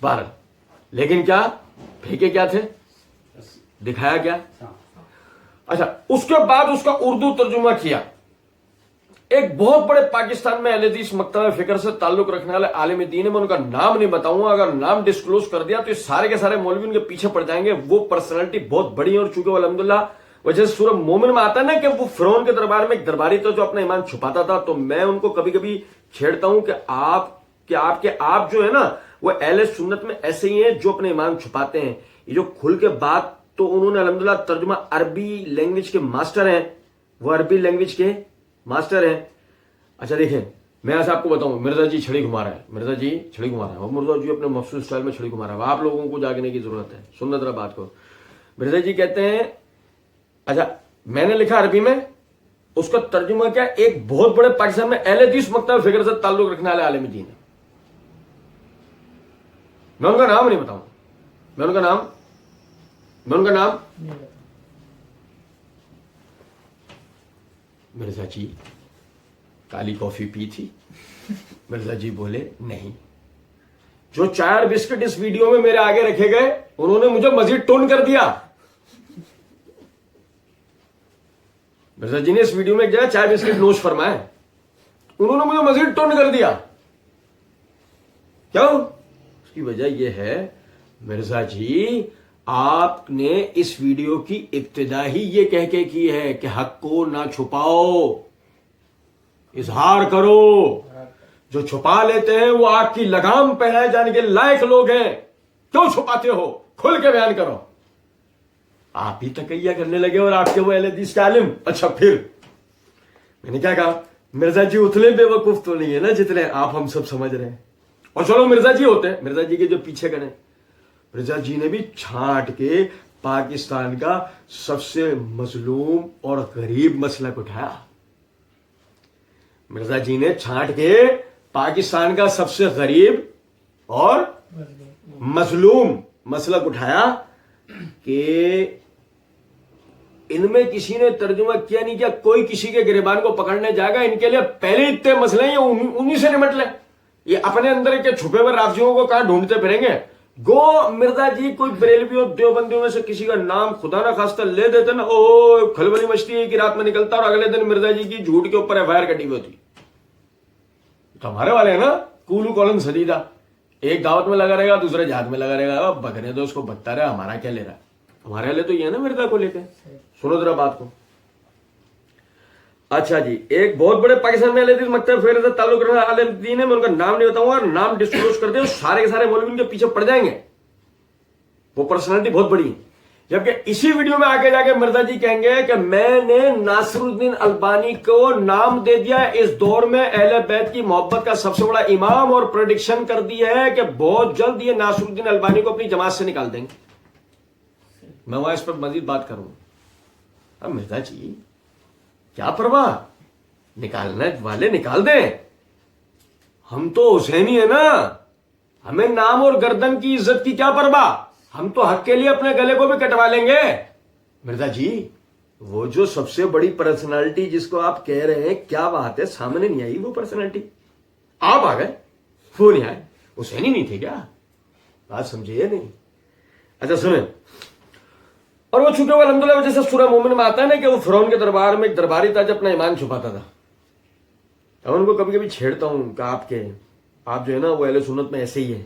12 لیکن کیا پھینکے کیا تھے, دکھایا کیا. اچھا, اس کے بعد اس کا اردو ترجمہ کیا ایک بہت بڑے پاکستان میں اہل حدیث مکتبہ فکر سے تعلق رکھنے والے عالم دین ہے. میں ان کا نام نہیں بتاؤں گا, اگر نام ڈسکلوز کر دیا تو یہ سارے کے سارے مولوی ان کے پیچھے پڑ جائیں گے. وہ پرسنالٹی بہت بڑی ہے, اور چونکہ وہ الحمدللہ وجہ سے سورہ مومن میں آتا ہے نا کہ وہ فرعون کے دربار میں ایک درباری تھا جو اپنا ایمان چھپاتا تھا, تو میں ان کو کبھی کبھی چھیڑتا ہوں کہ آپ جو ہے نا وہ اہل سنت میں ایسے ہی ہیں جو اپنے ایمان چھپاتے ہیں. یہ جو کھل کے بات, تو انہوں نے الحمدللہ ترجمہ عربی لینگویج کے ماسٹر ہیں, وہ عربی لینگویج کے ماسٹر ہیں. اچھا دیکھیں, میں ایسا آپ کو بتاؤں, مرزا جی چھڑی گھما رہا ہے, مرزا جی چھڑی گھما رہا ہے, وہ مرزا جی اپنے مخصوص اسٹائل میں چھڑی گھما رہا ہے. آپ لوگوں کو جاگنے کی ضرورت ہے, سننا ذرا بات کو. مرزا جی کہتے ہیں, اچھا میں نے لکھا عربی میں, اس کا ترجمہ کیا, ایک بہت بڑے پاکستان میں اہل حدیث مکتبہ فکر سے تعلق رکھنے والے عالم دین ہے. میں ان کا نام نہیں بتاؤں, میں ان کا نام مرزا جی کالی کافی پی تھی. مرزا جی بولے نہیں, جو چائے اور بسکٹ اس ویڈیو میں میرے آگے رکھے گئے انہوں نے مجھے مزید ٹون کر دیا. مرزا جی نے اس ویڈیو میں ایک جگہ چائے بسکٹ نوش فرمائے, انہوں نے مجھے مزید ٹون کر دیا. کیوں؟ اس کی وجہ یہ ہے, مرزا جی آپ نے اس ویڈیو کی ابتدا ہی یہ کہہ کے کی ہے کہ حق کو نہ چھپاؤ, اظہار کرو. جو چھپا لیتے ہیں وہ آگ کی لگام پہنائے جانے کے لائق لوگ ہیں. کیوں چھپاتے ہو, کھل کے بیان کرو. آپ ہی تقیہ کرنے لگے اور آپ کے وہ اہل حدیث کے عالم. اچھا پھر میں نے کیا کہا, مرزا جی اتنے بے وقوف تو نہیں ہے نا جتنے آپ ہم سب سمجھ رہے ہیں. اور چلو مرزا جی ہوتے ہیں, مرزا جی کے جو پیچھے کریں, مرزا جی نے بھی چھانٹ کے پاکستان کا سب سے مظلوم اور غریب مسلک اٹھایا. مرزا جی نے چھانٹ کے پاکستان کا سب سے غریب اور مظلوم مسلک اٹھایا کہ ان میں کسی نے ترجمہ کیا نہیں کیا, کوئی کسی کے گریبان کو پکڑنے جائے گا, ان کے لیے پہلے اتنے مسئلے ہیں, انہی سے نمٹ لیں. یہ اپنے اندر کے چھپے ہوئے رافضیوں کو کہاں ڈھونڈتے پھریں گے. گو مرزا جی کوئی بریلویوں دیوبندیوں میں سے کسی کا نام خدا نہ خواستہ لے دیتے نا, او کھلبلی مچتی ہے کہ رات میں نکلتا اور اگلے دن مرزا جی کی جھوٹ کے اوپر ایف آئی آر کٹی ہوئی ہوتی. تو ہمارے والے ہیں نا کولو کولن سدیدہ, ایک دعوت میں لگا رہے گا دوسرے جہاد میں لگا رہے گا, بکرے تو اس کو بکتا رہا, ہمارا کیا لے رہا. ہمارے والے تو یہ ہے نا مرزا کو لے کے. سنو ذرا بات کو. اچھا جی, ایک بہت بڑے پاکستان میں اہل حدیث مکتبہ فکر سے تعلق رکھنے والے عالم دین ہے, میں ان کا نام نہیں بتاؤں گا, نام ڈسکلوز کر دیں سارے کے سارے مولوی ان کے پیچھے پڑ جائیں گے. وہ پرسنالٹی بہت بڑی ہے. جبکہ اسی ویڈیو میں آگے جا کے مرزا جی کہیں گے کہ میں نے ناصر الدین البانی کو نام دے دیا اس دور میں اہل بیت کی محبت کا سب سے بڑا امام, اور پریڈکشن کر دی ہے کہ بہت جلد یہ ناصر الدین البانی کو اپنی جماعت سے نکال دیں گے. میں وہاں اس پر مزید بات کروں. اب مرزا جی کیا پرواہ, نکالنے والے نکال دیں, ہم تو حسینی ہیں نا, ہمیں نام اور گردن کی عزت کی کیا پرواہ, ہم تو حق کے لیے اپنے گلے کو بھی کٹوا لیں گے. مرزا جی وہ جو سب سے بڑی پرسنالٹی جس کو آپ کہہ رہے ہیں, کیا بات ہے سامنے نہیں آئی وہ پرسنالٹی, آپ آ گئے, وہ نہیں آئے, حسینی نہیں تھے کیا, بات سمجھیے نہیں. اچھا سنیں, اور وہ چونکہ وہ الحمدللہ جیسے سورہ مومن میں آتا ہے نا کہ وہ فرعون کے دربار میں ایک درباری تھا جو اپنا ایمان چھپاتا تھا. اب ان کو کبھی کبھی چھیڑتا ہوں کہ آپ جو ہے نا وہ اہل سنت میں ایسے ہی ہیں.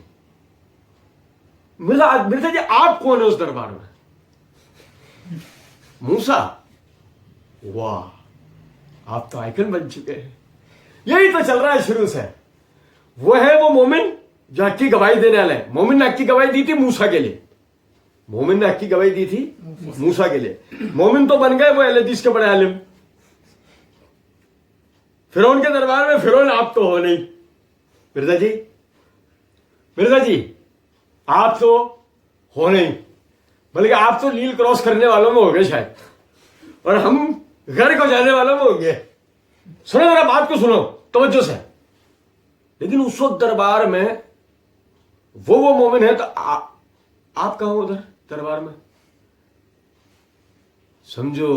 مرزا جی آپ کون ہیں اس دربار میں؟ موسیٰ, واہ آپ تو آئیکن بن چکے ہیں. یہی تو چل رہا ہے شروع سے. وہ ہے وہ مومن جو حق کی گواہی دینے والے ہیں. مومن نے حق کی گواہی دی تھی موسیٰ کے لیے, مومن نے حق کی گواہی دی تھی موسیٰ کے لیے. مومن تو بن گئے وہ اہل حدیث کے بڑے عالم. فرعون کے دربار میں فرعون آپ تو ہو نہیں. مرزا جی آپ تو ہو نہیں, بلکہ آپ تو لیل کراس کرنے والوں میں ہو گئے شاید, اور ہم گھر کو جانے والوں میں ہو گئے. سنو ذرا بات کو سنو توجہ سے. لیکن اس وقت دربار میں وہ مومن ہے, تو آپ کہاں ادھر دربار میں, سمجھو.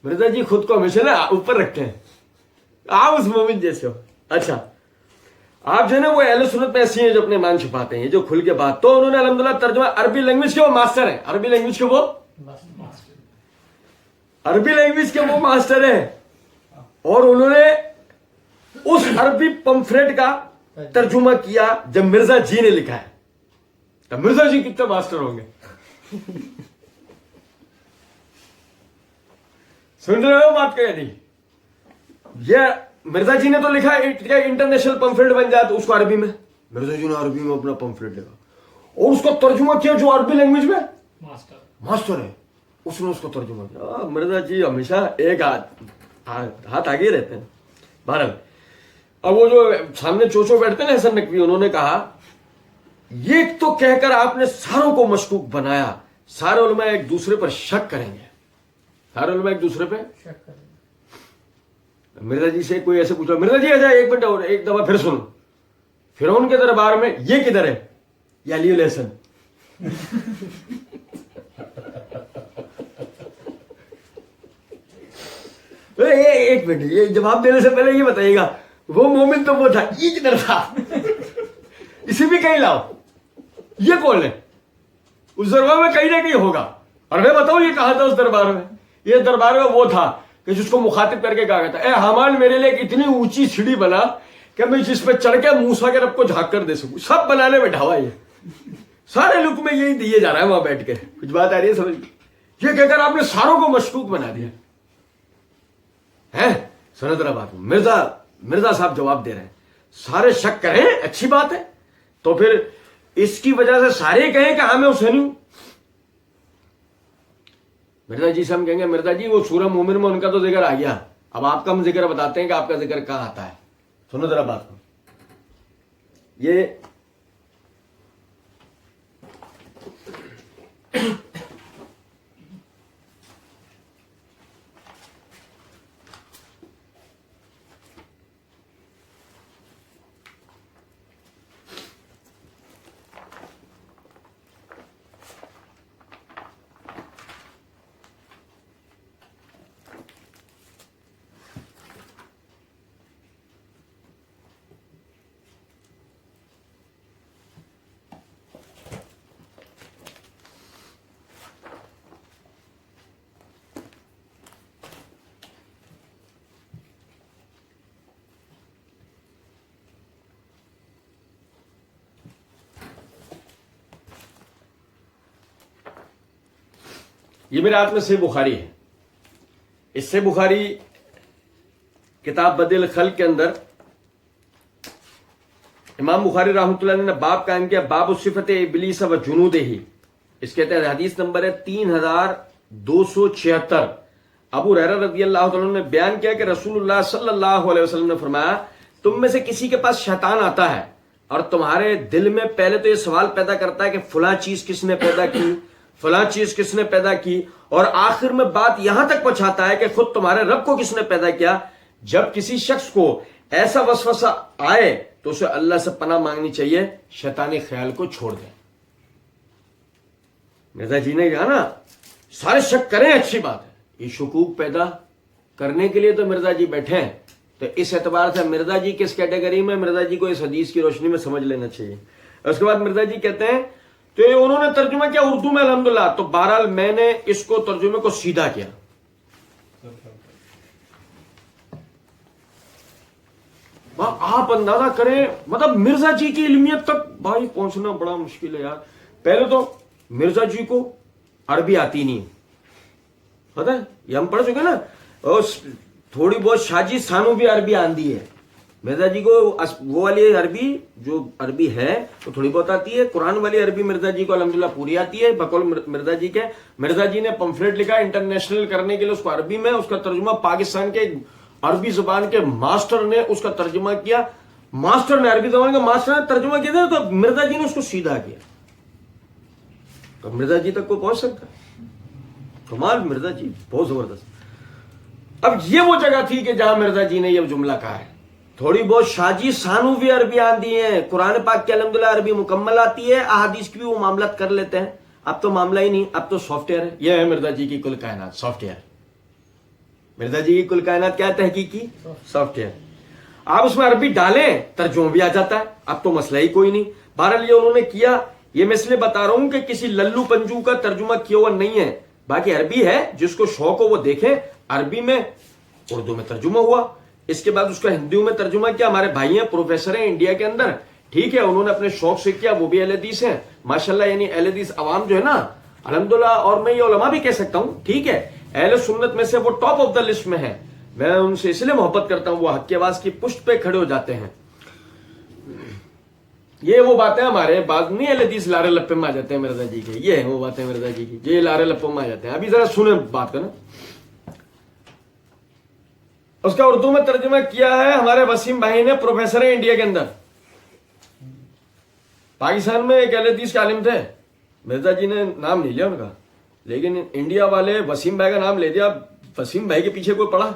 مرزا جی خود کو ہمیشہ نا اوپر رکھتے ہیں, آپ اس مومن جیسے ہو. اچھا آپ جو ہے نا وہ اہل سنت میں ایسی ہیں جو اپنے مان چھپاتے ہیں, جو کھل کے بات. تو انہوں نے الحمدللہ ترجمہ عربی لینگویج کے وہ ماسٹر ہیں, عربی لینگویج کے وہ ماسٹر ہیں, اور انہوں نے اس عربی پمفلیٹ کا ترجمہ کیا جب مرزا جی نے لکھا ہے. تب مرزا جی کتنے ماسٹر ہوں گے. سن رہے ہو بات کہ نہیں؟ یہ مرزا جی نے تو لکھا انٹرنیشنل پمفلیٹ بن جائے, تو اس کو عربی میں مرزا جی نے عربی میں اپنا پمفلیٹ لکھا اور اس کو ترجمہ کیا جو عربی لینگویج میں ماسٹر ہے, اس نے اس کو ترجمہ کیا. مرزا جی ہمیشہ ایک ہاتھ آگے رہتے ہیں. بہرحال اب وہ جو سامنے چوچو بیٹھتے ہیں نا حسن نقوی, انہوں نے کہا یہ تو کہہ کر آپ نے ساروں کو مشکوک بنایا, سارے علماء ایک دوسرے پر شک کریں گے, سارے علماء ایک دوسرے پہ شک کریں گے. مرزا جی سے کوئی ایسے پوچھا, مرزا جی ایسا ایک منٹ اور ایک دفعہ پھر سنو, فرعون کے دربار میں یہ کدھر ہے, یہ علی علیہ السلام. ایک منٹ, یہ جواب دینے سے پہلے یہ بتائیے گا, وہ مومن تو وہ تھا, یہ کدھر تھا؟ اسے بھی کہیں لاؤ, یہ کون ہے؟ اس دربار میں کہیں نہ کہیں ہوگا, اور میں بتاؤں یہ کہاں تھا اس دربار میں. یہ دربار میں وہ تھا کہ جس کو مخاطب کر کے کہا گیا تھا, اے حامان میرے لیے اتنی اونچی سیڑھی بنا کہ میں جس پہ چڑھ کے موسیٰ کے رب کو جھانک کر دے سکوں. سب بنانے میں ڈھاوا, یہ سارے لک میں یہی دیے جا رہا ہے وہاں بیٹھ کے. کچھ بات آ رہی ہے سمجھ؟ یہ کہہ کر آپ نے ساروں کو مشکوک بنا دیا ہے. سنت رہا بات, مرزا صاحب جواب دے رہے ہیں, سارے شک کریں اچھی بات ہے, تو پھر اس کی وجہ سے سارے کہیں کہ ہمیں حسینی ہوں. مرزا جی سے ہم کہیں گے مرزا جی وہ سورہ مومن میں ان کا تو ذکر آ گیا, اب آپ کا ہم ذکر بتاتے ہیں کہ آپ کا ذکر کہاں آتا ہے. سنو ذرا بات کو. یہ یہ میرے ہاتھ میں صحیح بخاری ہے. اس سے بخاری کتاب بدل خلق کے اندر امام بخاری رحمۃ اللہ نے باب قائم کیا, باب صفت ابلیس و جنودہ. اس کے تحت حدیث نمبر ہے 3276. ابو ہریرہ رضی اللہ عنہ نے بیان کیا کہ رسول اللہ صلی اللہ علیہ وسلم نے فرمایا, تم میں سے کسی کے پاس شیطان آتا ہے اور تمہارے دل میں پہلے تو یہ سوال پیدا کرتا ہے کہ فلاں چیز کس نے پیدا کی, فلاں چیز کس نے پیدا کی, اور آخر میں بات یہاں تک پہنچاتا ہے کہ خود تمہارے رب کو کس نے پیدا کیا. جب کسی شخص کو ایسا وسوسہ آئے تو اسے اللہ سے پناہ مانگنی چاہیے, شیطانی خیال کو چھوڑ دیں. مرزا جی نے کہا نا سارے شک کریں اچھی بات ہے, یہ شکوک پیدا کرنے کے لیے تو مرزا جی بیٹھے ہیں. تو اس اعتبار سے مرزا جی کس کیٹیگری میں, مرزا جی کو اس حدیث کی روشنی میں سمجھ لینا چاہیے. اس کے بعد مرزا جی کہتے ہیں تو انہوں نے ترجمہ کیا اردو میں الحمدللہ. تو بہرحال میں نے اس کو ترجمے کو سیدھا کیا. آپ اندازہ کریں, مطلب مرزا جی کی علمیت تک بھائی پہنچنا بڑا مشکل ہے یار. پہلے تو مرزا جی کو عربی آتی نہیں, پتہ ہے یہ ہم پڑھ چکے نا, اور تھوڑی بہت شاجی سانو بھی عربی آندھی ہے. مرزا جی کو وہ والی عربی جو عربی ہے وہ تھوڑی بہت آتی ہے. قرآن والی عربی مرزا جی کو الحمدللہ پوری آتی ہے بقول مرزا جی کے. مرزا جی نے پمفلیٹ لکھا انٹرنیشنل کرنے کے لیے اس کو عربی میں, اس کا ترجمہ پاکستان کے عربی زبان کے ماسٹر نے اس کا ترجمہ کیا. ماسٹر نے, عربی زبان کے ماسٹر نے ترجمہ کیا تھا, تو مرزا جی نے اس کو سیدھا کیا. تو مرزا جی تک کوئی پہنچ سکتا ہے, کمال. مرزا جی بہت زبردست. اب یہ وہ جگہ تھی کہ جہاں مرزا جی نے یہ جملہ کہا ہے. تھوڑی بہت شاجی سانو بھی عربی آتی ہیں, قرآن پاک کی الحمدللہ عربی مکمل آتی ہے, احادیث کی بھی وہ معاملات کر لیتے ہیں. اب تو معاملہ ہی نہیں, اب تو سافٹ ویئر ہے. یہ ہے مرزا جی کی کل کائنات, سافٹ ویئر. مرزا جی کی کل کائنات کیا ہے, تحقیقی سافٹ ویئر. آپ اس میں عربی ڈالیں ترجمہ بھی آ جاتا ہے, اب تو مسئلہ ہی کوئی نہیں. بہرحال یہ انہوں نے کیا, یہ میں اس لیے بتا رہا ہوں کہ کسی للو پنجو کا ترجمہ کیا ہوا نہیں ہے, باقی عربی ہے, جس کو شوق ہو وہ دیکھیں, عربی میں اردو میں ترجمہ ہوا, اس کے بعد اس کا ہندیوں میں ترجمہ کیا. ہمارے بھائی ہیں, پروفیسر ہیں انڈیا کے اندر, ٹھیک ہے, انہوں نے اپنے شوق سے کیا, وہ بھی اہل حدیث ہیں ماشاءاللہ. یعنی اہل حدیث عوام جو ہے نا الحمدللہ, اور میں یہ علماء بھی کہہ سکتا ہوں, ٹھیک ہے, اہل سنت میں سے وہ ٹاپ آف دا لسٹ میں ہے. میں ان سے اس لیے محبت کرتا ہوں, وہ حق کی آواز کی پشت پہ کھڑے ہو جاتے ہیں. یہ وہ باتیں ہمارے بعد نہیں اہل حدیث لارے لپے میں آ جاتے ہیں مرزا جی کے, یہ ہے وہ باتیں مرزا جی کی, یہ لارے لپوں میں آ جاتے ہیں. ابھی ذرا سنیں بات کرنا. اس کا اردو میں ترجمہ کیا ہے ہمارے وسیم بھائی نے, پروفیسر ہیں انڈیا کے اندر. پاکستان میں ایک اہل حدیث کے عالم تھے, مرزا جی نے نام نہیں لیا ان کا, لیکن انڈیا والے وسیم بھائی کا نام لے دیا. وسیم بھائی کے پیچھے کوئی پڑا,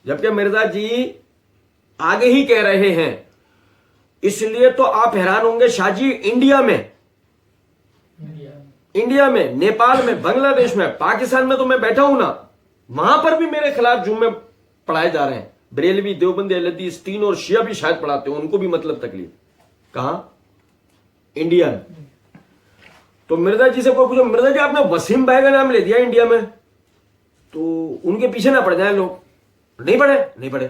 جبکہ مرزا جی آگے ہی کہہ رہے ہیں. اس لیے تو آپ حیران ہوں گے شاہ جی, انڈیا میں, نیپال میں, بنگلہ دیش میں, پاکستان میں تو میں بیٹھا ہوں نا, وہاں پر بھی میرے خلاف جمعے پڑھائے جا رہے ہیں. بریلوی, دیوبندی, اہل حدیث تین اور شیعہ بھی شاید پڑھاتے ہیں, ان کو بھی مطلب تکلیف. کہاں؟ انڈیا میں. تو مرزا جی سے کوئی پوچھو, مرزا جی آپ نے وسیم بھائی کا نام لے دیا انڈیا میں, تو ان کے پیچھے نہ پڑ جائیں لوگ. نہیں پڑے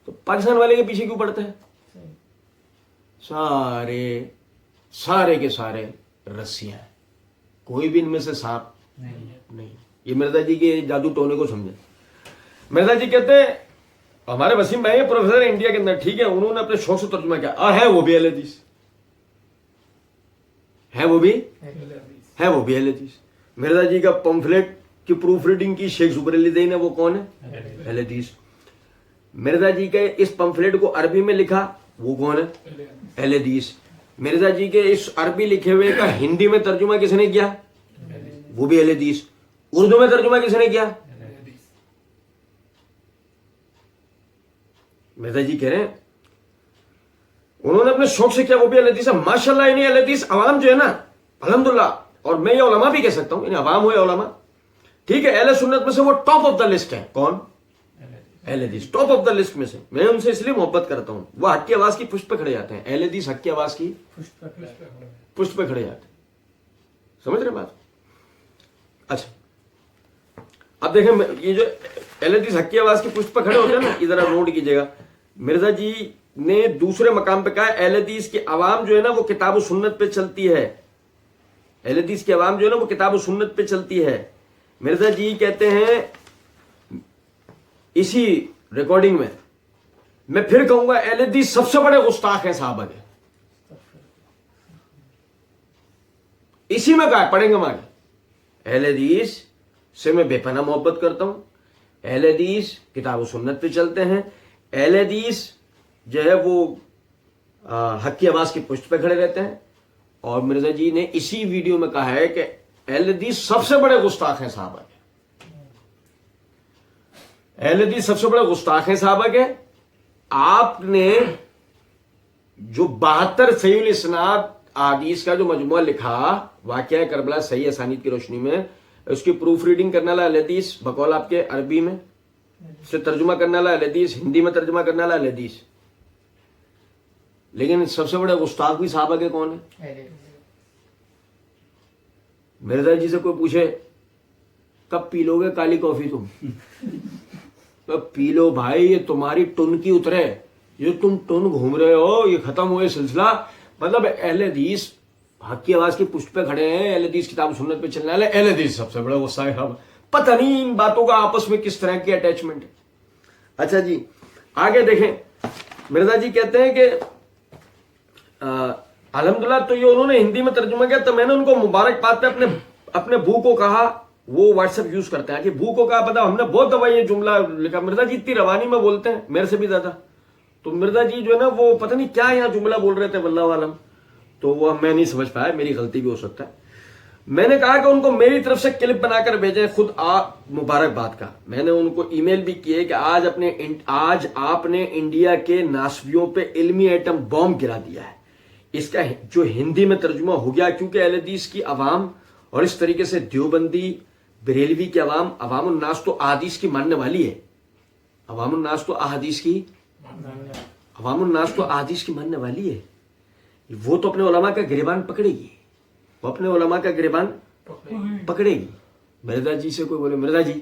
تو پاکستان والے کے پیچھے کیوں پڑتے ہیں؟ سارے کے سارے رسیاں ہیں, کوئی بھی ان میں سے سانپ نہیں. یہ مرزا جی کے جادو ٹونے کو سمجھے. مرزا جی کہتے ہیں ہمارے وسیم بھائی ہیں, پروفیسر انڈیا کے اندر, ٹھیک ہے, انہوں نے اپنے شوق سے ترجمہ کیا, ہے وہ بھی اہل حدیث, ہے وہ بھی اہل حدیث. مرزا جی کا پمفلیٹ کی پروف ریڈنگ کی شیخ زبیر علی دین ہے, وہ کون ہے؟ اہل حدیث. مرزا جی کے اس پمفلیٹ کو عربی میں لکھا, وہ کون ہے؟ اہل حدیث. مرزا جی کے اس عربی لکھے ہوئے کا ہندی میں ترجمہ کس نے کیا؟ وہ بھی اہل حدیث. اردو میں ترجمہ کس نے کیا؟ مرزا جی کہہ رہے ہیں انہوں نے اپنے شوق سے کیا, وہ بھی اہل حدیث ہے ماشاءاللہ. انہیں اہل حدیث عوام جو ہے نا الحمدللہ, اور میں یہ علماء بھی کہہ سکتا ہوں, انہیں عوام ہوئے علماء, ٹھیک ہے, اہل سنت میں سے وہ ٹاپ آف دا لسٹ ہے. کون؟ اہل حدیث ٹاپ آف دا لسٹ میں سے. میں ان سے اس لیے محبت کرتا ہوں, وہ حق کی آواز کی پشت پہ کھڑے جاتے ہیں. اہل حدیث حق کی آواز کی پشت پہ کھڑے جاتے ہیں. سمجھ رہے بات؟ اچھا اب دیکھیں, یہ جو اہل حدیث حق کی آواز کی پشت پہ کھڑے ہوتے ہیں نا, ادھر آپ نوٹ کیجیے گا. مرزا جی نے دوسرے مقام پہ کہا اہل حدیث کی عوام جو ہے نا وہ کتاب و سنت پہ چلتی ہے. اہل حدیث کی عوام جو ہے نا وہ کتاب و سنت پہ چلتی ہے. مرزا جی کہتے ہیں اسی ریکارڈنگ میں پھر کہوں گا, اہل حدیث سب سے بڑے گستاخ ہیں صحابہ کے. اسی میں کہا, پڑھیں گے ہمارے. اہل حدیث سے میں بے پناہ محبت کرتا ہوں. اہل حدیث کتاب و سنت پہ چلتے ہیں. اہل حدیث جو ہے وہ حق کی آواز کی پشت پہ کھڑے رہتے ہیں. اور مرزا جی نے اسی ویڈیو میں کہا ہے کہ اہل حدیث سب سے بڑے گستاخ ہیں صحابہ کے. اہل حدیث سب سے بڑے گستاخ ہیں صحابہ کے. آپ نے جو 72 صحیح الاسناد احادیث کا جو مجموعہ لکھا, واقعہ کربلا صحیح اسانید کی روشنی میں, اس کی پروف ریڈنگ کرنے والا اہل حدیث, بقول آپ کے عربی میں سے ترجمہ کرنے والا اہل حدیث, ہندی میں ترجمہ کرنے والا اہل حدیث. لیکن سب سے بڑے گستاخ بھی صحابہ کے کون ہیں؟ مرزا جی سے کوئی پوچھے کب پی لو گے کالی کافی تم, پی لو بھائی, یہ تمہاری ٹن کی اترے, یہ تم ٹن گھوم رہے ہو, یہ ختم ہوئے سلسلہ. مطلب اہل حدیث حق کی آواز کی پشت پہ کھڑے ہیں, اہل حدیث کتاب سنت پہ چلنے والے, اہل حدیث سب سے بڑا غصہ ہے. پتہ نہیں ان باتوں کا آپس میں کس طرح کی اٹیچمنٹ ہے. اچھا جی آگے دیکھیں. مرزا جی کہتے ہیں کہ الحمدللہ, تو یہ انہوں نے ہندی میں ترجمہ کیا, تو میں نے ان کو مبارکباد پہ اپنے بھو کو کہا, وہ واٹس ایپ یوز کرتے ہیں کہ بھو کو کہا, پتا ہم نے بہت دفعہ یہ جملہ لکھا. مرزا جی اتنی روانی میں بولتے ہیں, میرے سے بھی زیادہ. تو مرزا جی جو ہے نا وہ پتہ نہیں کیا یہاں جملہ بول رہے تھے واللہ عالم, تو وہ میں نہیں سمجھ پایا, میری غلطی بھی ہو سکتا ہے. میں نے کہا کہ ان کو میری طرف سے کلپ بنا کر بھیجیں خود مبارکباد کا. میں نے ان کو ای میل بھی کیے کہ آج آپ نے انڈیا کے ناسویوں پہ علمی ایٹم بم گرا دیا ہے. اس کا جو ہندی میں ترجمہ ہو گیا, کیونکہ اہل حدیث کی عوام اور اس طریقے سے دیوبندی بریلوی کی عوام الناس تو احادیث کی ماننے والی ہے. عوام الناس تو احادیث کی ماننے والی ہے. وہ تو اپنے علماء کا گریبان پکڑے گی, وہ اپنے علماء کا گریبان پکڑے گی. مرزا جی سے کوئی بولے مرزا جی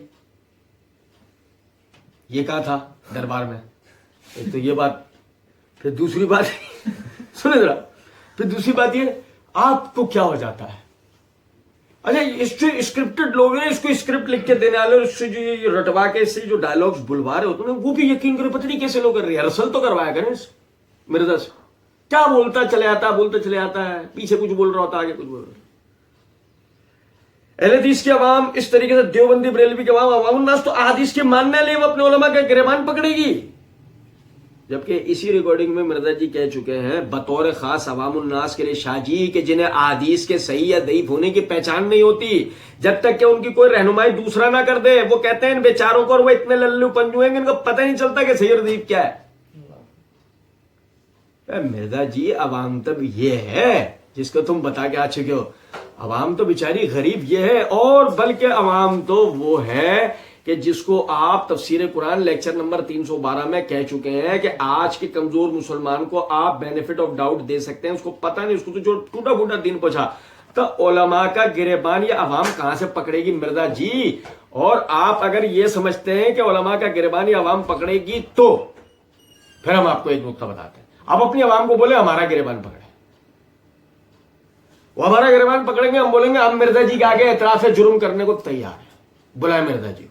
یہ کہا تھا دربار میں, ایک تو یہ بات, پھر دوسری بات سنیں ذرا, پھر دوسری بات یہ آپ کو کیا ہو جاتا ہے. اچھا اس سے اسکرپٹڈ لوگ ہیں, اس کو اسکرپٹ لکھ کے دینے والے, اس سے جو یہ رٹوا کے اس سے جو ڈائلگس بلوا رہے ہوتے ہیں وہ بھی یقین کرو پتہ نہیں کیسے لوگ کر رہے ہیں. رسل تو کروایا کریں مرزا سے, کیا بولتا چلے آتا ہے, پیچھے کچھ بول رہا ہوتا آگے کچھ بول رہا. اہل حدیث کی عوام اس طریقے سے دیوبندی بریلوی کی عوام الناس تو احادیث کے ماننے لے, وہ اپنے علماء کا گریبان پکڑے گی. جبکہ اسی ریکارڈنگ میں مرزا جی کہہ چکے ہیں بطور خاص عوام الناس کے لیے شاہ جی کہ جنہیں احادیث کے صحیح یا ضعیف ہونے کی پہچان نہیں ہوتی جب تک کہ ان کی کوئی رہنمائی دوسرا نہ کر دے. وہ کہتے ہیں ان بیچاروں کو, اور وہ اتنے للو پنجو ہیں کہ ان کو پتہ نہیں چلتا کہ صحیح اور ضعیف کیا ہے. مرزا جی عوام تب یہ ہے جس کو تم بتا کے آ چکے ہو. عوام تو بیچاری غریب یہ ہے, اور بلکہ عوام تو وہ ہے کہ جس کو آپ تفسیر قرآن لیکچر نمبر 312 میں کہہ چکے ہیں کہ آج کے کمزور مسلمان کو آپ بینیفٹ آف ڈاؤٹ دے سکتے ہیں, اس کو پتہ نہیں, اس کو تو جو ٹوٹا پھوٹا دین پہنچا. تو علماء کا گریبان یہ عوام کہاں سے پکڑے گی مرزا جی؟ اور آپ اگر یہ سمجھتے ہیں کہ علماء کا گریبان یہ عوام پکڑے گی تو پھر ہم آپ کو ایک نقطہ بتاتے ہیں. آپ اپنی عوام کو بولے ہمارا گریبان پکڑے, وہ ہمارا گریبان پکڑیں گے, ہم بولیں گے ہم مرزا جی کے آگے اعتراف جرم کرنے کو تیار ہیں, بلائے مرزا جی.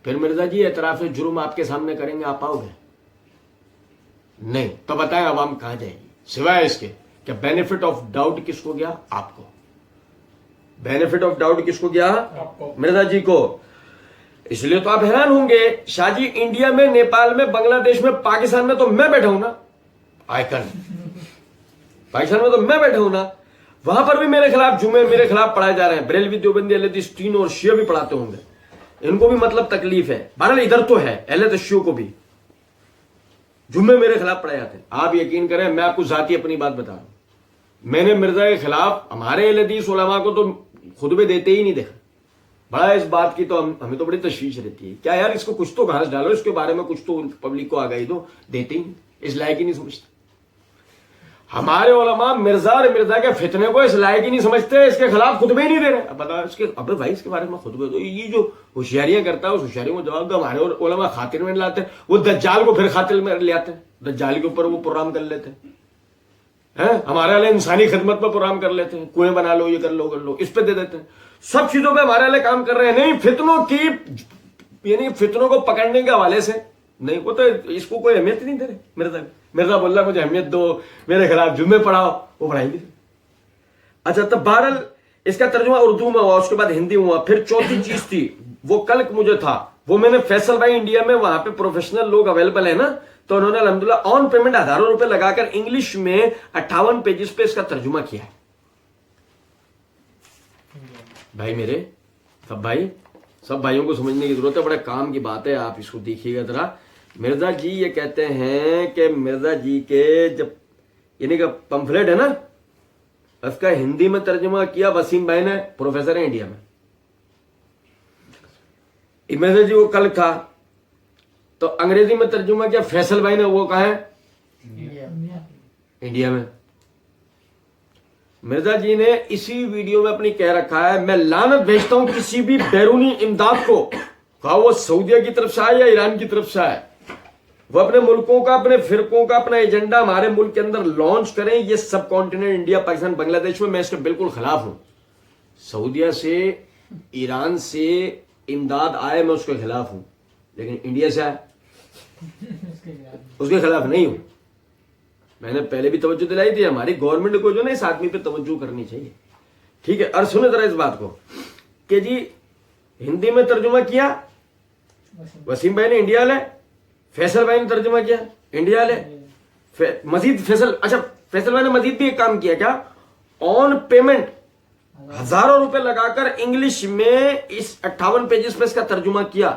پھر مرزا جی اعتراف جرم آپ کے سامنے کریں گے, آپ آؤ گے نہیں؟ تو بتائیں عوام کہاں جائے گی سوائے اس کے کہ بینیفٹ آف ڈاؤٹ کس کو گیا؟ آپ کو. بینیفٹ آف ڈاؤٹ کس کو گیا؟ مرزا جی کو. اس لیے تو آپ حیران ہوں گے شاہ جی, انڈیا میں, نیپال میں, بنگلہ دیش میں, پاکستان میں تو میں بیٹھا ہوں نا, آئیکن پاکستان میں تو میں بیٹھا ہوں نا, وہاں پر بھی میرے خلاف جمعے میرے خلاف پڑھائے جا رہے ہیں. بریلوی دیوبندی اہل حدیث تینوں اور شیعہ بھی پڑھاتے ہوں گے, ان کو بھی مطلب تکلیف ہے. بہرحال ادھر تو ہے اہل حدیث شیعوں کو بھی جمعے میرے خلاف پڑھائے جاتے ہیں. آپ یقین کریں میں آپ کو ذاتی اپنی بات بتا رہا ہوں, میں نے مرزا کے خلاف ہمارے اہل حدیث علماء کو تو خطبے دیتے ہی نہیں دیکھا. بڑا اس بات کی تو ہمیں تو بڑی تشویش رہتی ہے, کیا یار اس کو کچھ تو گھاس ڈالو, اس کے بارے میں کچھ تو پبلک کو آگاہی دو. دیتے ہی نہیں, اس لائق ہی نہیں سمجھتے. ہمارے علماء مرزا اور مرزا کے فتنے کو اس لائق ہی نہیں سمجھتے, اس کے خلاف خطبے ہی نہیں دے رہے. اب بتا اس کے, ابے بھائی اس کے بارے میں خطبے دو. یہ جو ہوشیاریاں کرتا ہے اس ہوشیاری میں جواب دو. ہمارے علماء خاطر میں لاتے ہیں, وہ دجال کو پھر خاطر میں لے آتے ہیں, دجال کے اوپر وہ پروگرام کر لیتے ہیں. ہمارے والے انسانی خدمت میں پروگرام کر لیتے ہیں, کنویں بنا لو, یہ کر لو, اس پہ دے دیتے ہیں. سب چیزوں پہ ہمارے والے کام کر رہے ہیں. نہیں فتنوں کی, یعنی فتنوں کو پکڑنے کے حوالے سے نہیں, وہ تو اس کو کوئی اہمیت نہیں دے رہے. مرزا بول رہا مجھے اہمیت دو, میرے خلاف جمعے پڑھاؤ, وہ پڑھائیں گے. اچھا تو بہرحال اس کا ترجمہ اردو میں ہوا, اس کے بعد ہندی میں ہوا. پھر چوتھی چیز تھی وہ کل مجھے تھا, وہ میں نے فیصل بھائی انڈیا میں وہاں پہ پروفیشنل لوگ اویلیبل ہیں نا, تو انہوں نے الحمدللہ آن پیمنٹ ہزاروں روپے لگا کر انگلش میں 58 پیجز پہ اس کا ترجمہ کیا ہے. بھائی میرے سب بھائیوں کو سمجھنے کی ضرورت ہے, بڑے کام کی بات ہے, آپ اس کو دیکھیے گا ذرا. مرزا جی یہ کہتے ہیں کہ مرزا جی کے جب یعنی کہ پمفلیٹ ہے نا, اس کا ہندی میں ترجمہ کیا وسیم بھائی نے, پروفیسر ہیں انڈیا میں. مرزا جی وہ کل تھا, تو انگریزی میں ترجمہ کیا فیصل بھائی نے, وہ کہاں ہے؟ انڈیا میں. مرزا جی نے اسی ویڈیو میں اپنی کہہ رکھا ہے میں لعنت بھیجتا ہوں کسی بھی بیرونی امداد کو, کہا وہ سعودیہ کی طرف سے آئے یا ایران کی طرف سے آئے, وہ اپنے ملکوں کا, اپنے فرقوں کا اپنا ایجنڈا ہمارے ملک کے اندر لانچ کریں. یہ سب کانٹیننٹ انڈیا, پاکستان, بنگلہ دیش میں اس کے بالکل خلاف ہوں. سعودیہ سے, ایران سے امداد آئے میں اس کے خلاف ہوں, لیکن انڈیا سے آئے اس کے خلاف نہیں ہوں. میں نے پہلے بھی توجہ دلائی تھی, ہماری گورنمنٹ کو جو نا اس آدمی پہ توجہ کرنی چاہیے. ٹھیک ہے, اور سنیں ذرا اس بات کو کہ جی ہندی میں ترجمہ کیا وسیم بھائی نے انڈیا لے, فیصل بھائی نے ترجمہ کیا انڈیا لے, مزید فیصل بھائی نے مزید بھی ایک کام کیا, کیا آن پیمنٹ ہزاروں روپے لگا کر انگلش میں اس 58 پیجز پہ اس کا ترجمہ کیا.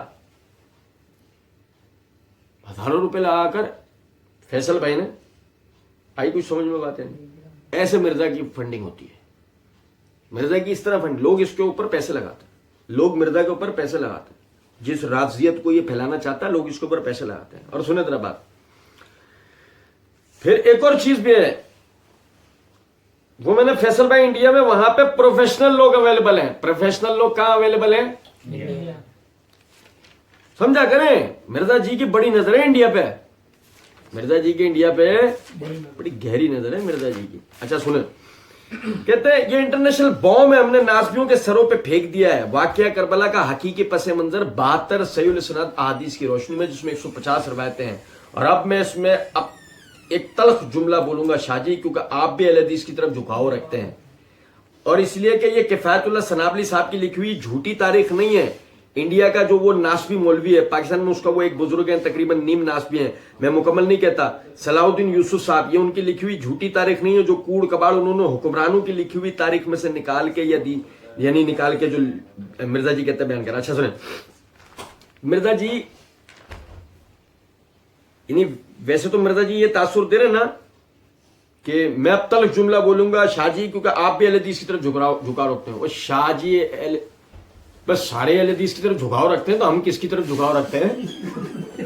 ہزاروں روپے لگا کر فیصل بھائی نے. آئی کچھ سمجھ میں بات ہے؟ ایسے مرزا کی فنڈنگ ہوتی ہے. مرزا کی اس طرح فنڈ, لوگ اس کے اوپر پیسے لگاتے ہیں, لوگ مرزا کے اوپر پیسے لگاتے ہیں. جس رافضیت کو یہ پھیلانا چاہتا ہے لوگ اس کے اوپر پیسے لگاتے ہیں. اور سنیں ذرا بات, پھر ایک اور چیز بھی ہے, وہ میں نے فیصل بھائی انڈیا میں وہاں پہ پروفیشنل لوگ اویلیبل ہیں. پروفیشنل لوگ کہاں اویلیبل ہیں؟ سمجھا کریں, مرزا جی کی بڑی نظر ہے انڈیا پہ, مرزا جی کی انڈیا پہ بڑی گہری نظر ہے مرزا جی کی. اچھا سنیں, کہتے ہیں یہ انٹرنیشنل بوم ہے, ہم نے ناسبیوں کے سروں پہ پھینک دیا ہے. واقعہ کربلا کا حقیقی پس منظر 72 صحیح الاسناد احادیث کی روشنی میں, جس میں 150 روایتیں ہیں. اور اب میں اس میں ایک تلخ جملہ بولوں گا شاہ جی, کیونکہ آپ بھی اہل حدیث کی طرف جھکاؤ رکھتے ہیں, اور اس لیے کہ یہ کفایت اللہ سنابلی صاحب کی لکھی ہوئی جھوٹی تاریخ نہیں ہے. انڈیا کا جو وہ ناسبی مولوی ہے, پاکستان میں اس کا وہ ایک بزرگ ہے, تقریباً نیم ناسبی ہیں, میں مکمل نہیں کہتا, صلاح الدین یوسف صاحب, یہ ان کی لکھی ہوئی جھوٹی تاریخ نہیں ہے جو کوڑ کباڑ انہوں نے حکمرانوں کی لکھی ہوئی تاریخ میں سے نکال کے یعنی نکال کے جو مرزا جی کہتے ہیں بیان کرا. اچھا سنیں, مرزا جی یعنی ویسے تو مرزا جی یہ تاثر دے رہے نا کہ میں اب تلخ جملہ بولوں گا شاہ جی, کیونکہ آپ بھی اہل حدیث کی طرف جھکاؤ رکھتے ہیں. اور شاہ جی بس سارے اہل حدیث کی طرف جھکاؤ رکھتے ہیں, تو ہم کس کی طرف جھکاؤ رکھتے ہیں؟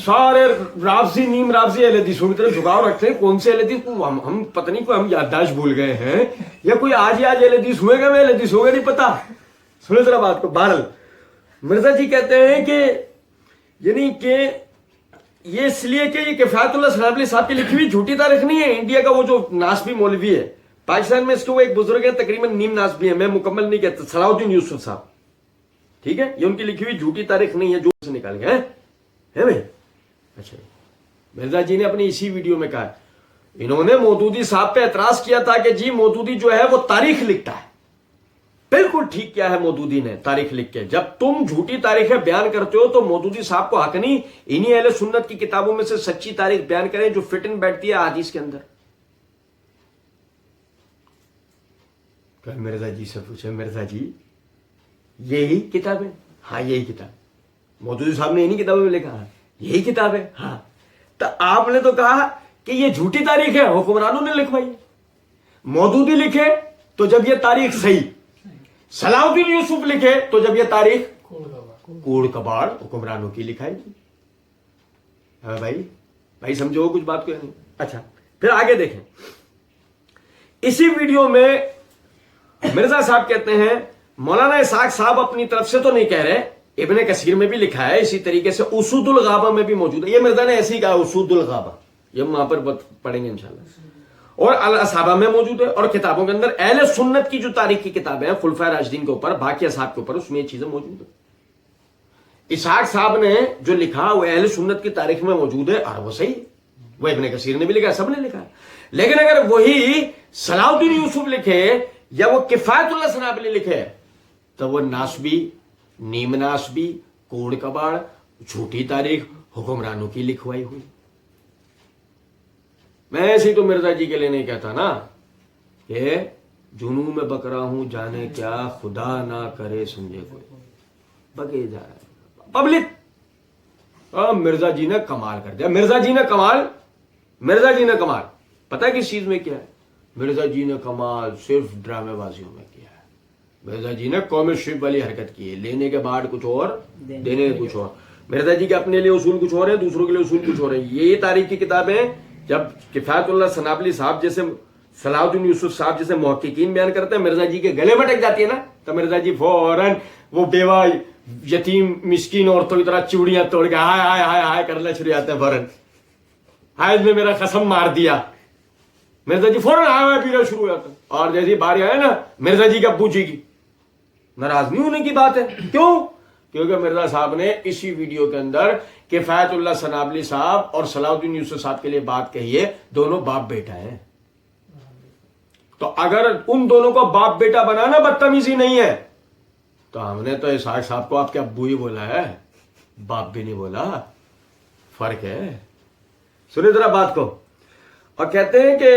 سارے رافضی نیم رافضی اہل حدیثوں کی طرف جھکاؤ رکھتے ہیں. کون سے اہل حدیث کو ہم پتہ نہیں, کوئی ہم یادداشت بھول گئے ہیں یا کوئی آج ہی آج اہل حدیث ہوئے گا, میں اہل حدیث ہوگا نہیں پتا. سنیں ذرا بات کو. بہرحال مرزا جی کہتے ہیں کہ یعنی کہ یہ اس لیے کہ یہ کفایت اللہ سنابلی صاحب کی لکھی ہوئی جھوٹی تاریخ نہیں ہے. انڈیا کا وہ جو ناسبی مولوی ہے, پاکستان میں اس کے وہ ایک بزرگ ہے, تقریباً نیم ناسبی ہے, میں مکمل نہیں کہتا, صلاح الدین یوسف صاحب, ٹھیک ہے, یہ ان کی لکھی ہوئی جھوٹی تاریخ نہیں ہے جو سے نکال گئے ہیں بھائی. اچھا, مرزا جی نے اپنی اسی ویڈیو میں کہا, انہوں نے مودودی صاحب پہ اعتراض کیا تھا کہ جی مودودی جو ہے وہ تاریخ لکھتا ہے. بالکل ٹھیک کیا ہے مودودی نے تاریخ لکھ کے. جب تم جھوٹی تاریخیں بیان کرتے ہو تو مودودی صاحب کو حق نہیں انہی اہل سنت کی کتابوں میں سے سچی تاریخ بیان کریں جو فٹ ان بیٹھتی ہے حدیث کے اندر. مرزا جی سے پوچھے, مرزا جی یہی کتاب ہے؟ ہاں یہی کتاب. مودودی صاحب نے انہی کتابوں میں لکھا, یہی کتاب ہے. ہاں, تو آپ نے تو کہا کہ یہ جھوٹی تاریخ ہے, حکمرانوں نے لکھوائی. مودودی لکھے تو جب یہ تاریخ صحیح, صلاح الدین یوسف لکھے تو جب یہ تاریخ کوڑ کباڑ حکمرانوں کی لکھائی. ہاں بھائی سمجھو کچھ بات کو نہیں. اچھا پھر آگے دیکھیں, اسی ویڈیو میں مرزا صاحب کہتے ہیں مولانا اسحاق صاحب اپنی طرف سے تو نہیں کہہ رہے, ابن کثیر میں بھی لکھا ہے, اسی طریقے سے اسود الغابہ میں بھی موجود ہے. یہ مرزا نے ایسے ہی کہا اسود الغابہ, یہ ہم وہاں پر پڑھیں گے انشاءاللہ, اور الاصحابہ میں موجود ہے, اور کتابوں کے اندر اہل سنت کی جو تاریخ کی کتابیں ہیں خلفائے راشدین کے اوپر, باقی اصحاب کے اوپر, اس میں یہ چیزیں موجود ہیں. اسحاق صاحب نے جو لکھا وہ اہل سنت کی تاریخ میں موجود ہے, اور وہ صحیح, وہ ابن کثیر نے بھی لکھا, سب نے لکھا. لیکن اگر وہی صلاح الدین یوسف لکھے یا وہ کفایت اللہ سنابلی لکھے تو وہ ناسبی, نیم ناسبی, کوڑ کباڑ, جھوٹی تاریخ, حکمرانوں کی لکھوائی ہوئی. میں ایسے ہی تو مرزا جی کے لیے نہیں کہتا نا کہ جنوں میں بکرا ہوں جانے کیا, خدا نہ کرے سمجھے کوئی, بگے جا رہا ہے پبلک. مرزا جی نے کمال کر دیا, مرزا جی نے کمال, مرزا جی نے کمال پتہ ہے کس چیز میں کیا ہے؟ مرزا جی نے کمال صرف ڈرامے بازیوں میں کیا ہے. مرزا جی نے کامرشپ والی حرکت کی ہے, لینے کے بعد کچھ اور دینے کے کچھ اور. مرزا جی کے اپنے لیے اصول کچھ اور ہیں, دوسروں کے لیے اصول کچھ اور ہیں. یہ تاریخ کی کتابیں جب کفایت اللہ سنابلی صاحب جیسے, صلاح الدین یوسف صاحب جیسے محققین بیان کرتے ہیں, مرزا جی کے گلے میں اٹک جاتی ہے نا, تو مرزا جی فوراً وہ بیوہ یتیم مسکین عورتوں کی طرح چوڑیاں توڑ کے ہائے ہائے ہائے ہائے کرنا شروع جاتے ہیں فوراً, ہائے نے میرا قسم مار دیا. مرزا جی فوراً ہائے پینا شروع ہو جاتا ہے. اور جیسی باری آئے نا مرزا جی کے ابو جی کی, ناراض نہیں ہونے کی بات ہے. کیوں؟ کیونکہ مرزا صاحب نے اسی ویڈیو کے اندر کفایت اللہ سنابلی صاحب اور صلاح الدین یوسف صاحب کے لیے بات کہی ہے, دونوں باپ بیٹا ہیں. تو اگر ان دونوں کو باپ بیٹا بنانا بدتمیزی نہیں ہے تو ہم نے تو اسحاق صاحب کو آپ کے ابو ہی بولا ہے, باپ بھی نہیں بولا. فرق ہے. سنیں ذرا بات کو. اور کہتے ہیں کہ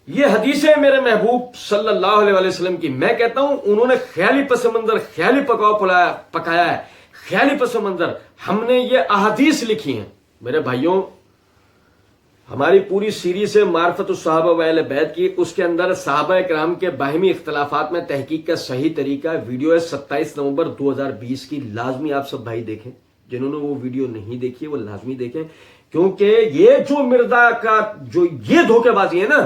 یہ حدیث ہے میرے محبوب صلی اللہ علیہ وسلم کی. میں کہتا ہوں انہوں نے خیالی پس منظر, خیالی پکایا ہے, خیالی پس منظر. ہم نے یہ احادیث لکھی ہیں. میرے بھائیوں ہماری پوری سیریز ہے معرفت الصحابہ و اہل بیت کی، اس کے اندر صحابہ کرام کے باہمی اختلافات میں تحقیق کا صحیح طریقہ ویڈیو ہے 27 نومبر 2020 کی، لازمی آپ سب بھائی دیکھیں، جنہوں نے وہ ویڈیو نہیں دیکھی وہ لازمی دیکھیں، کیونکہ یہ جو مرزا کا جو یہ دھوکے بازی ہے نا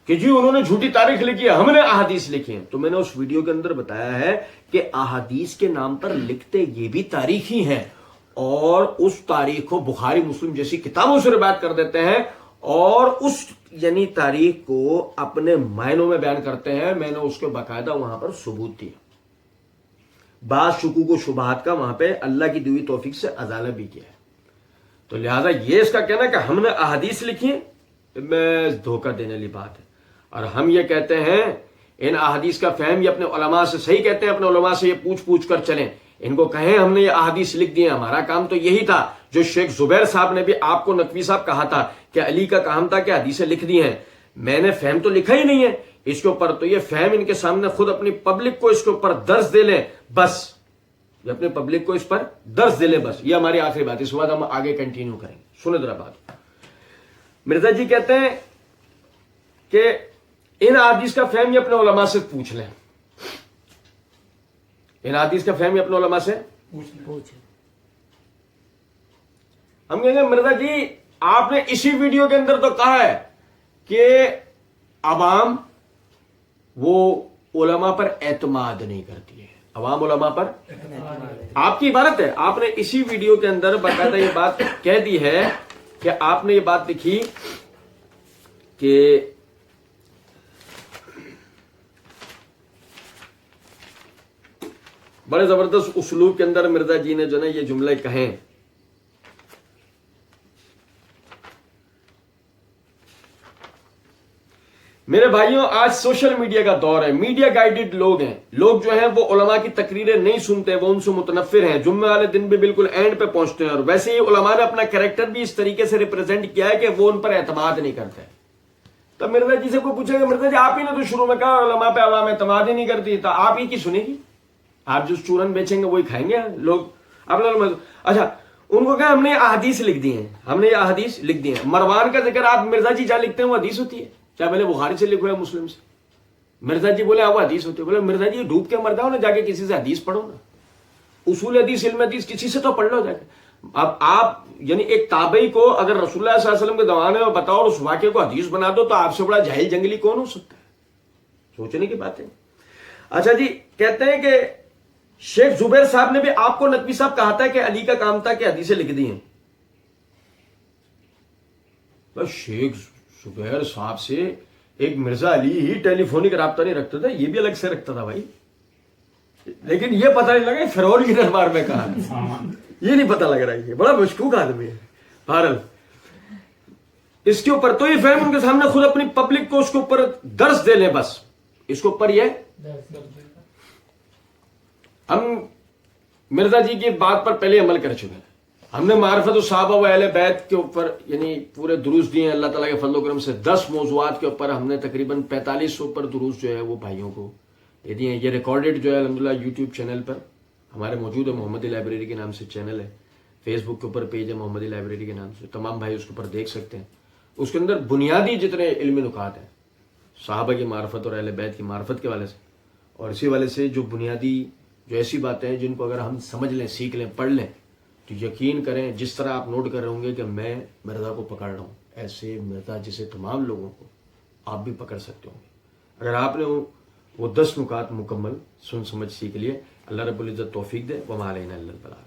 کہ جی انہوں نے جھوٹی تاریخ لکھی ہے، ہم نے احادیث لکھی ہیں، تو میں نے اس ویڈیو کے اندر بتایا ہے کہ احادیث کے نام پر لکھتے یہ بھی تاریخ ہی ہیں، اور اس تاریخ کو بخاری مسلم جیسی کتابوں سے روایت کر دیتے ہیں، اور اس یعنی تاریخ کو اپنے معنوں میں بیان کرتے ہیں۔ میں نے اس کے باقاعدہ وہاں پر ثبوت دیا، بعض شکوک و شبہات کا وہاں پہ اللہ کی دی ہوئی توفیق سے ازالہ بھی کیا ہے۔ تو لہذا یہ اس کا کہنا کہ ہم نے احادیث لکھی ہیں، میں دھوکہ دینے والی بات ہے، اور ہم یہ کہتے ہیں ان احادیث کا فہم یہ اپنے علماء سے صحیح کہتے ہیں، اپنے علماء سے یہ پوچھ کر چلیں، ان کو کہیں ہم نے یہ احادیث لکھ دی ہیں، ہمارا کام تو یہی تھا جو شیخ زبیر صاحب نے بھی آپ کو نقوی صاحب کہا تھا کہ علی کا کام تھا کہ حدیثیں لکھ دی ہیں، میں نے فہم تو لکھا ہی نہیں ہے اس کے اوپر، تو یہ فہم ان کے سامنے خود اپنی پبلک کو اس کے اوپر درس دے لیں، بس یہ اپنے پبلک کو اس پر درس دے لیں، بس یہ ہماری آخری بات، اس کے بعد ہم آگے کنٹینیو کریں گے۔ سنیں ذرا بات، مرزا جی کہتے ہیں کہ ان احادیث کا فہم یہ اپنے علماء سے پوچھ لیں، ان احادیث کا فہم یہ اپنے علماء سے پوچھ۔ ہم کہیں گے مرزا جی آپ نے اسی ویڈیو کے اندر تو کہا ہے کہ عوام وہ علماء پر اعتماد نہیں کرتی ہے، عوام علماء پر آپ کی عبارت ہے، آپ نے اسی ویڈیو کے اندر باقاعدہ یہ بات کہہ دی ہے کہ آپ نے یہ بات لکھی کہ بڑے زبردست اسلوب کے اندر مرزا جی نے جو نا یہ جملے کہیں، میرے بھائیوں آج سوشل میڈیا کا دور ہے، میڈیا گائیڈڈ لوگ ہیں، لوگ جو ہیں وہ علماء کی تقریریں نہیں سنتے، وہ ان سے متنفر ہیں، جمعے والے دن بھی بالکل اینڈ پہ پہنچتے ہیں، اور ویسے ہی علماء نے اپنا کریکٹر بھی اس طریقے سے ریپرزینٹ کیا ہے کہ وہ ان پر اعتماد نہیں کرتے۔ تب مرزا جی سے کوئی پوچھے گا مرزا جی آپ ہی نے تو شروع میں کہا علماء پہ عوام اعتماد ہی نہیں کرتی، تو آپ ہی کی سنے گی؟ آپ جو چورن بیچیں گے وہی کھائیں گے لوگ۔ اچھا ان کو کہا ہم نے احادیث لکھ دی ہیں، ہم نے یہ احادیث لکھ دی ہیں، مروان کا ذکر آپ مرزا جی جہاں لکھتے ہیں وہ حدیث ہوتی ہے، چاہے میں نے بخاری سے لکھو یا مسلم سے، مرزا جی بولے وہ حدیث ہوتی ہے، بولے مرزا جی ڈوب کے مر جاؤ نا، جا کے کسی سے حدیث پڑھو نا، اصول حدیث علم حدیث کسی سے تو پڑھ لو جا کے۔ اب آپ یعنی ایک تابعی کو اگر رسول اللہ صلی اللہ علیہ وسلم کے زمانے میں بتاؤ اور اس واقعے کو حدیث بنا دو تو آپ سے بڑا جاہل جنگلی کون ہو سکتا ہے؟ سوچنے کی بات ہے۔ اچھا جی کہتے ہیں کہ شیخ زبیر صاحب نے بھی آپ کو نقوی صاحب کہا تھا کہ علی کا کام تھا کہ حدیثیں لکھ دی ہیں، بس شیخ زبیر صاحب سے ایک مرزا علی ہی ٹیلی فونک رابطہ نہیں رکھتا تھا، یہ بھی الگ سے رکھتا تھا بھائی، لیکن یہ پتہ نہیں لگا فرعون کی دربار میں کہا، یہ نہیں پتہ لگ رہا، یہ بڑا مشکوک آدمی ہے۔ بہرحال اس کے اوپر تو یہ فہم ان کے سامنے خود اپنی پبلک کو اس کے اوپر درس دے لیں، بس اس کے اوپر یہ ہم مرزا جی کی بات پر پہلے عمل کر چکے ہیں، ہم نے معرفت الصحابہ و اہل بیت کے اوپر یعنی پورے دروس دیے ہیں اللہ تعالیٰ کے فضل و کرم سے، 10 موضوعات کے اوپر ہم نے تقریباً 4500 پر دروس جو ہے وہ بھائیوں کو دے دیے ہیں۔ یہ ریکارڈڈ جو ہے الحمدللہ یوٹیوب چینل پر ہمارے موجود ہے، محمدی لائبریری کے نام سے چینل ہے، فیس بک کے اوپر پیج ہے محمدی لائبریری کے نام سے، تمام بھائی اس کے اوپر دیکھ سکتے ہیں۔ اس کے اندر بنیادی جتنے علمی نکات ہیں صحابہ کی معرفت اور اہل بیت کی معرفت کے والے سے، اور اسی والے سے جو بنیادی جو ایسی باتیں ہیں جن کو اگر ہم سمجھ لیں، سیکھ لیں، پڑھ لیں، تو یقین کریں جس طرح آپ نوٹ کر رہے ہوں گے کہ میں مرزا کو پکڑ رہا ہوں، ایسے مرزا جسے تمام لوگوں کو آپ بھی پکڑ سکتے ہوں گے اگر آپ نے وہ 10 نکات مکمل سن سمجھ سیکھ لیے۔ اللہ رب العزت توفیق دے، وما علینا الا البلاغ۔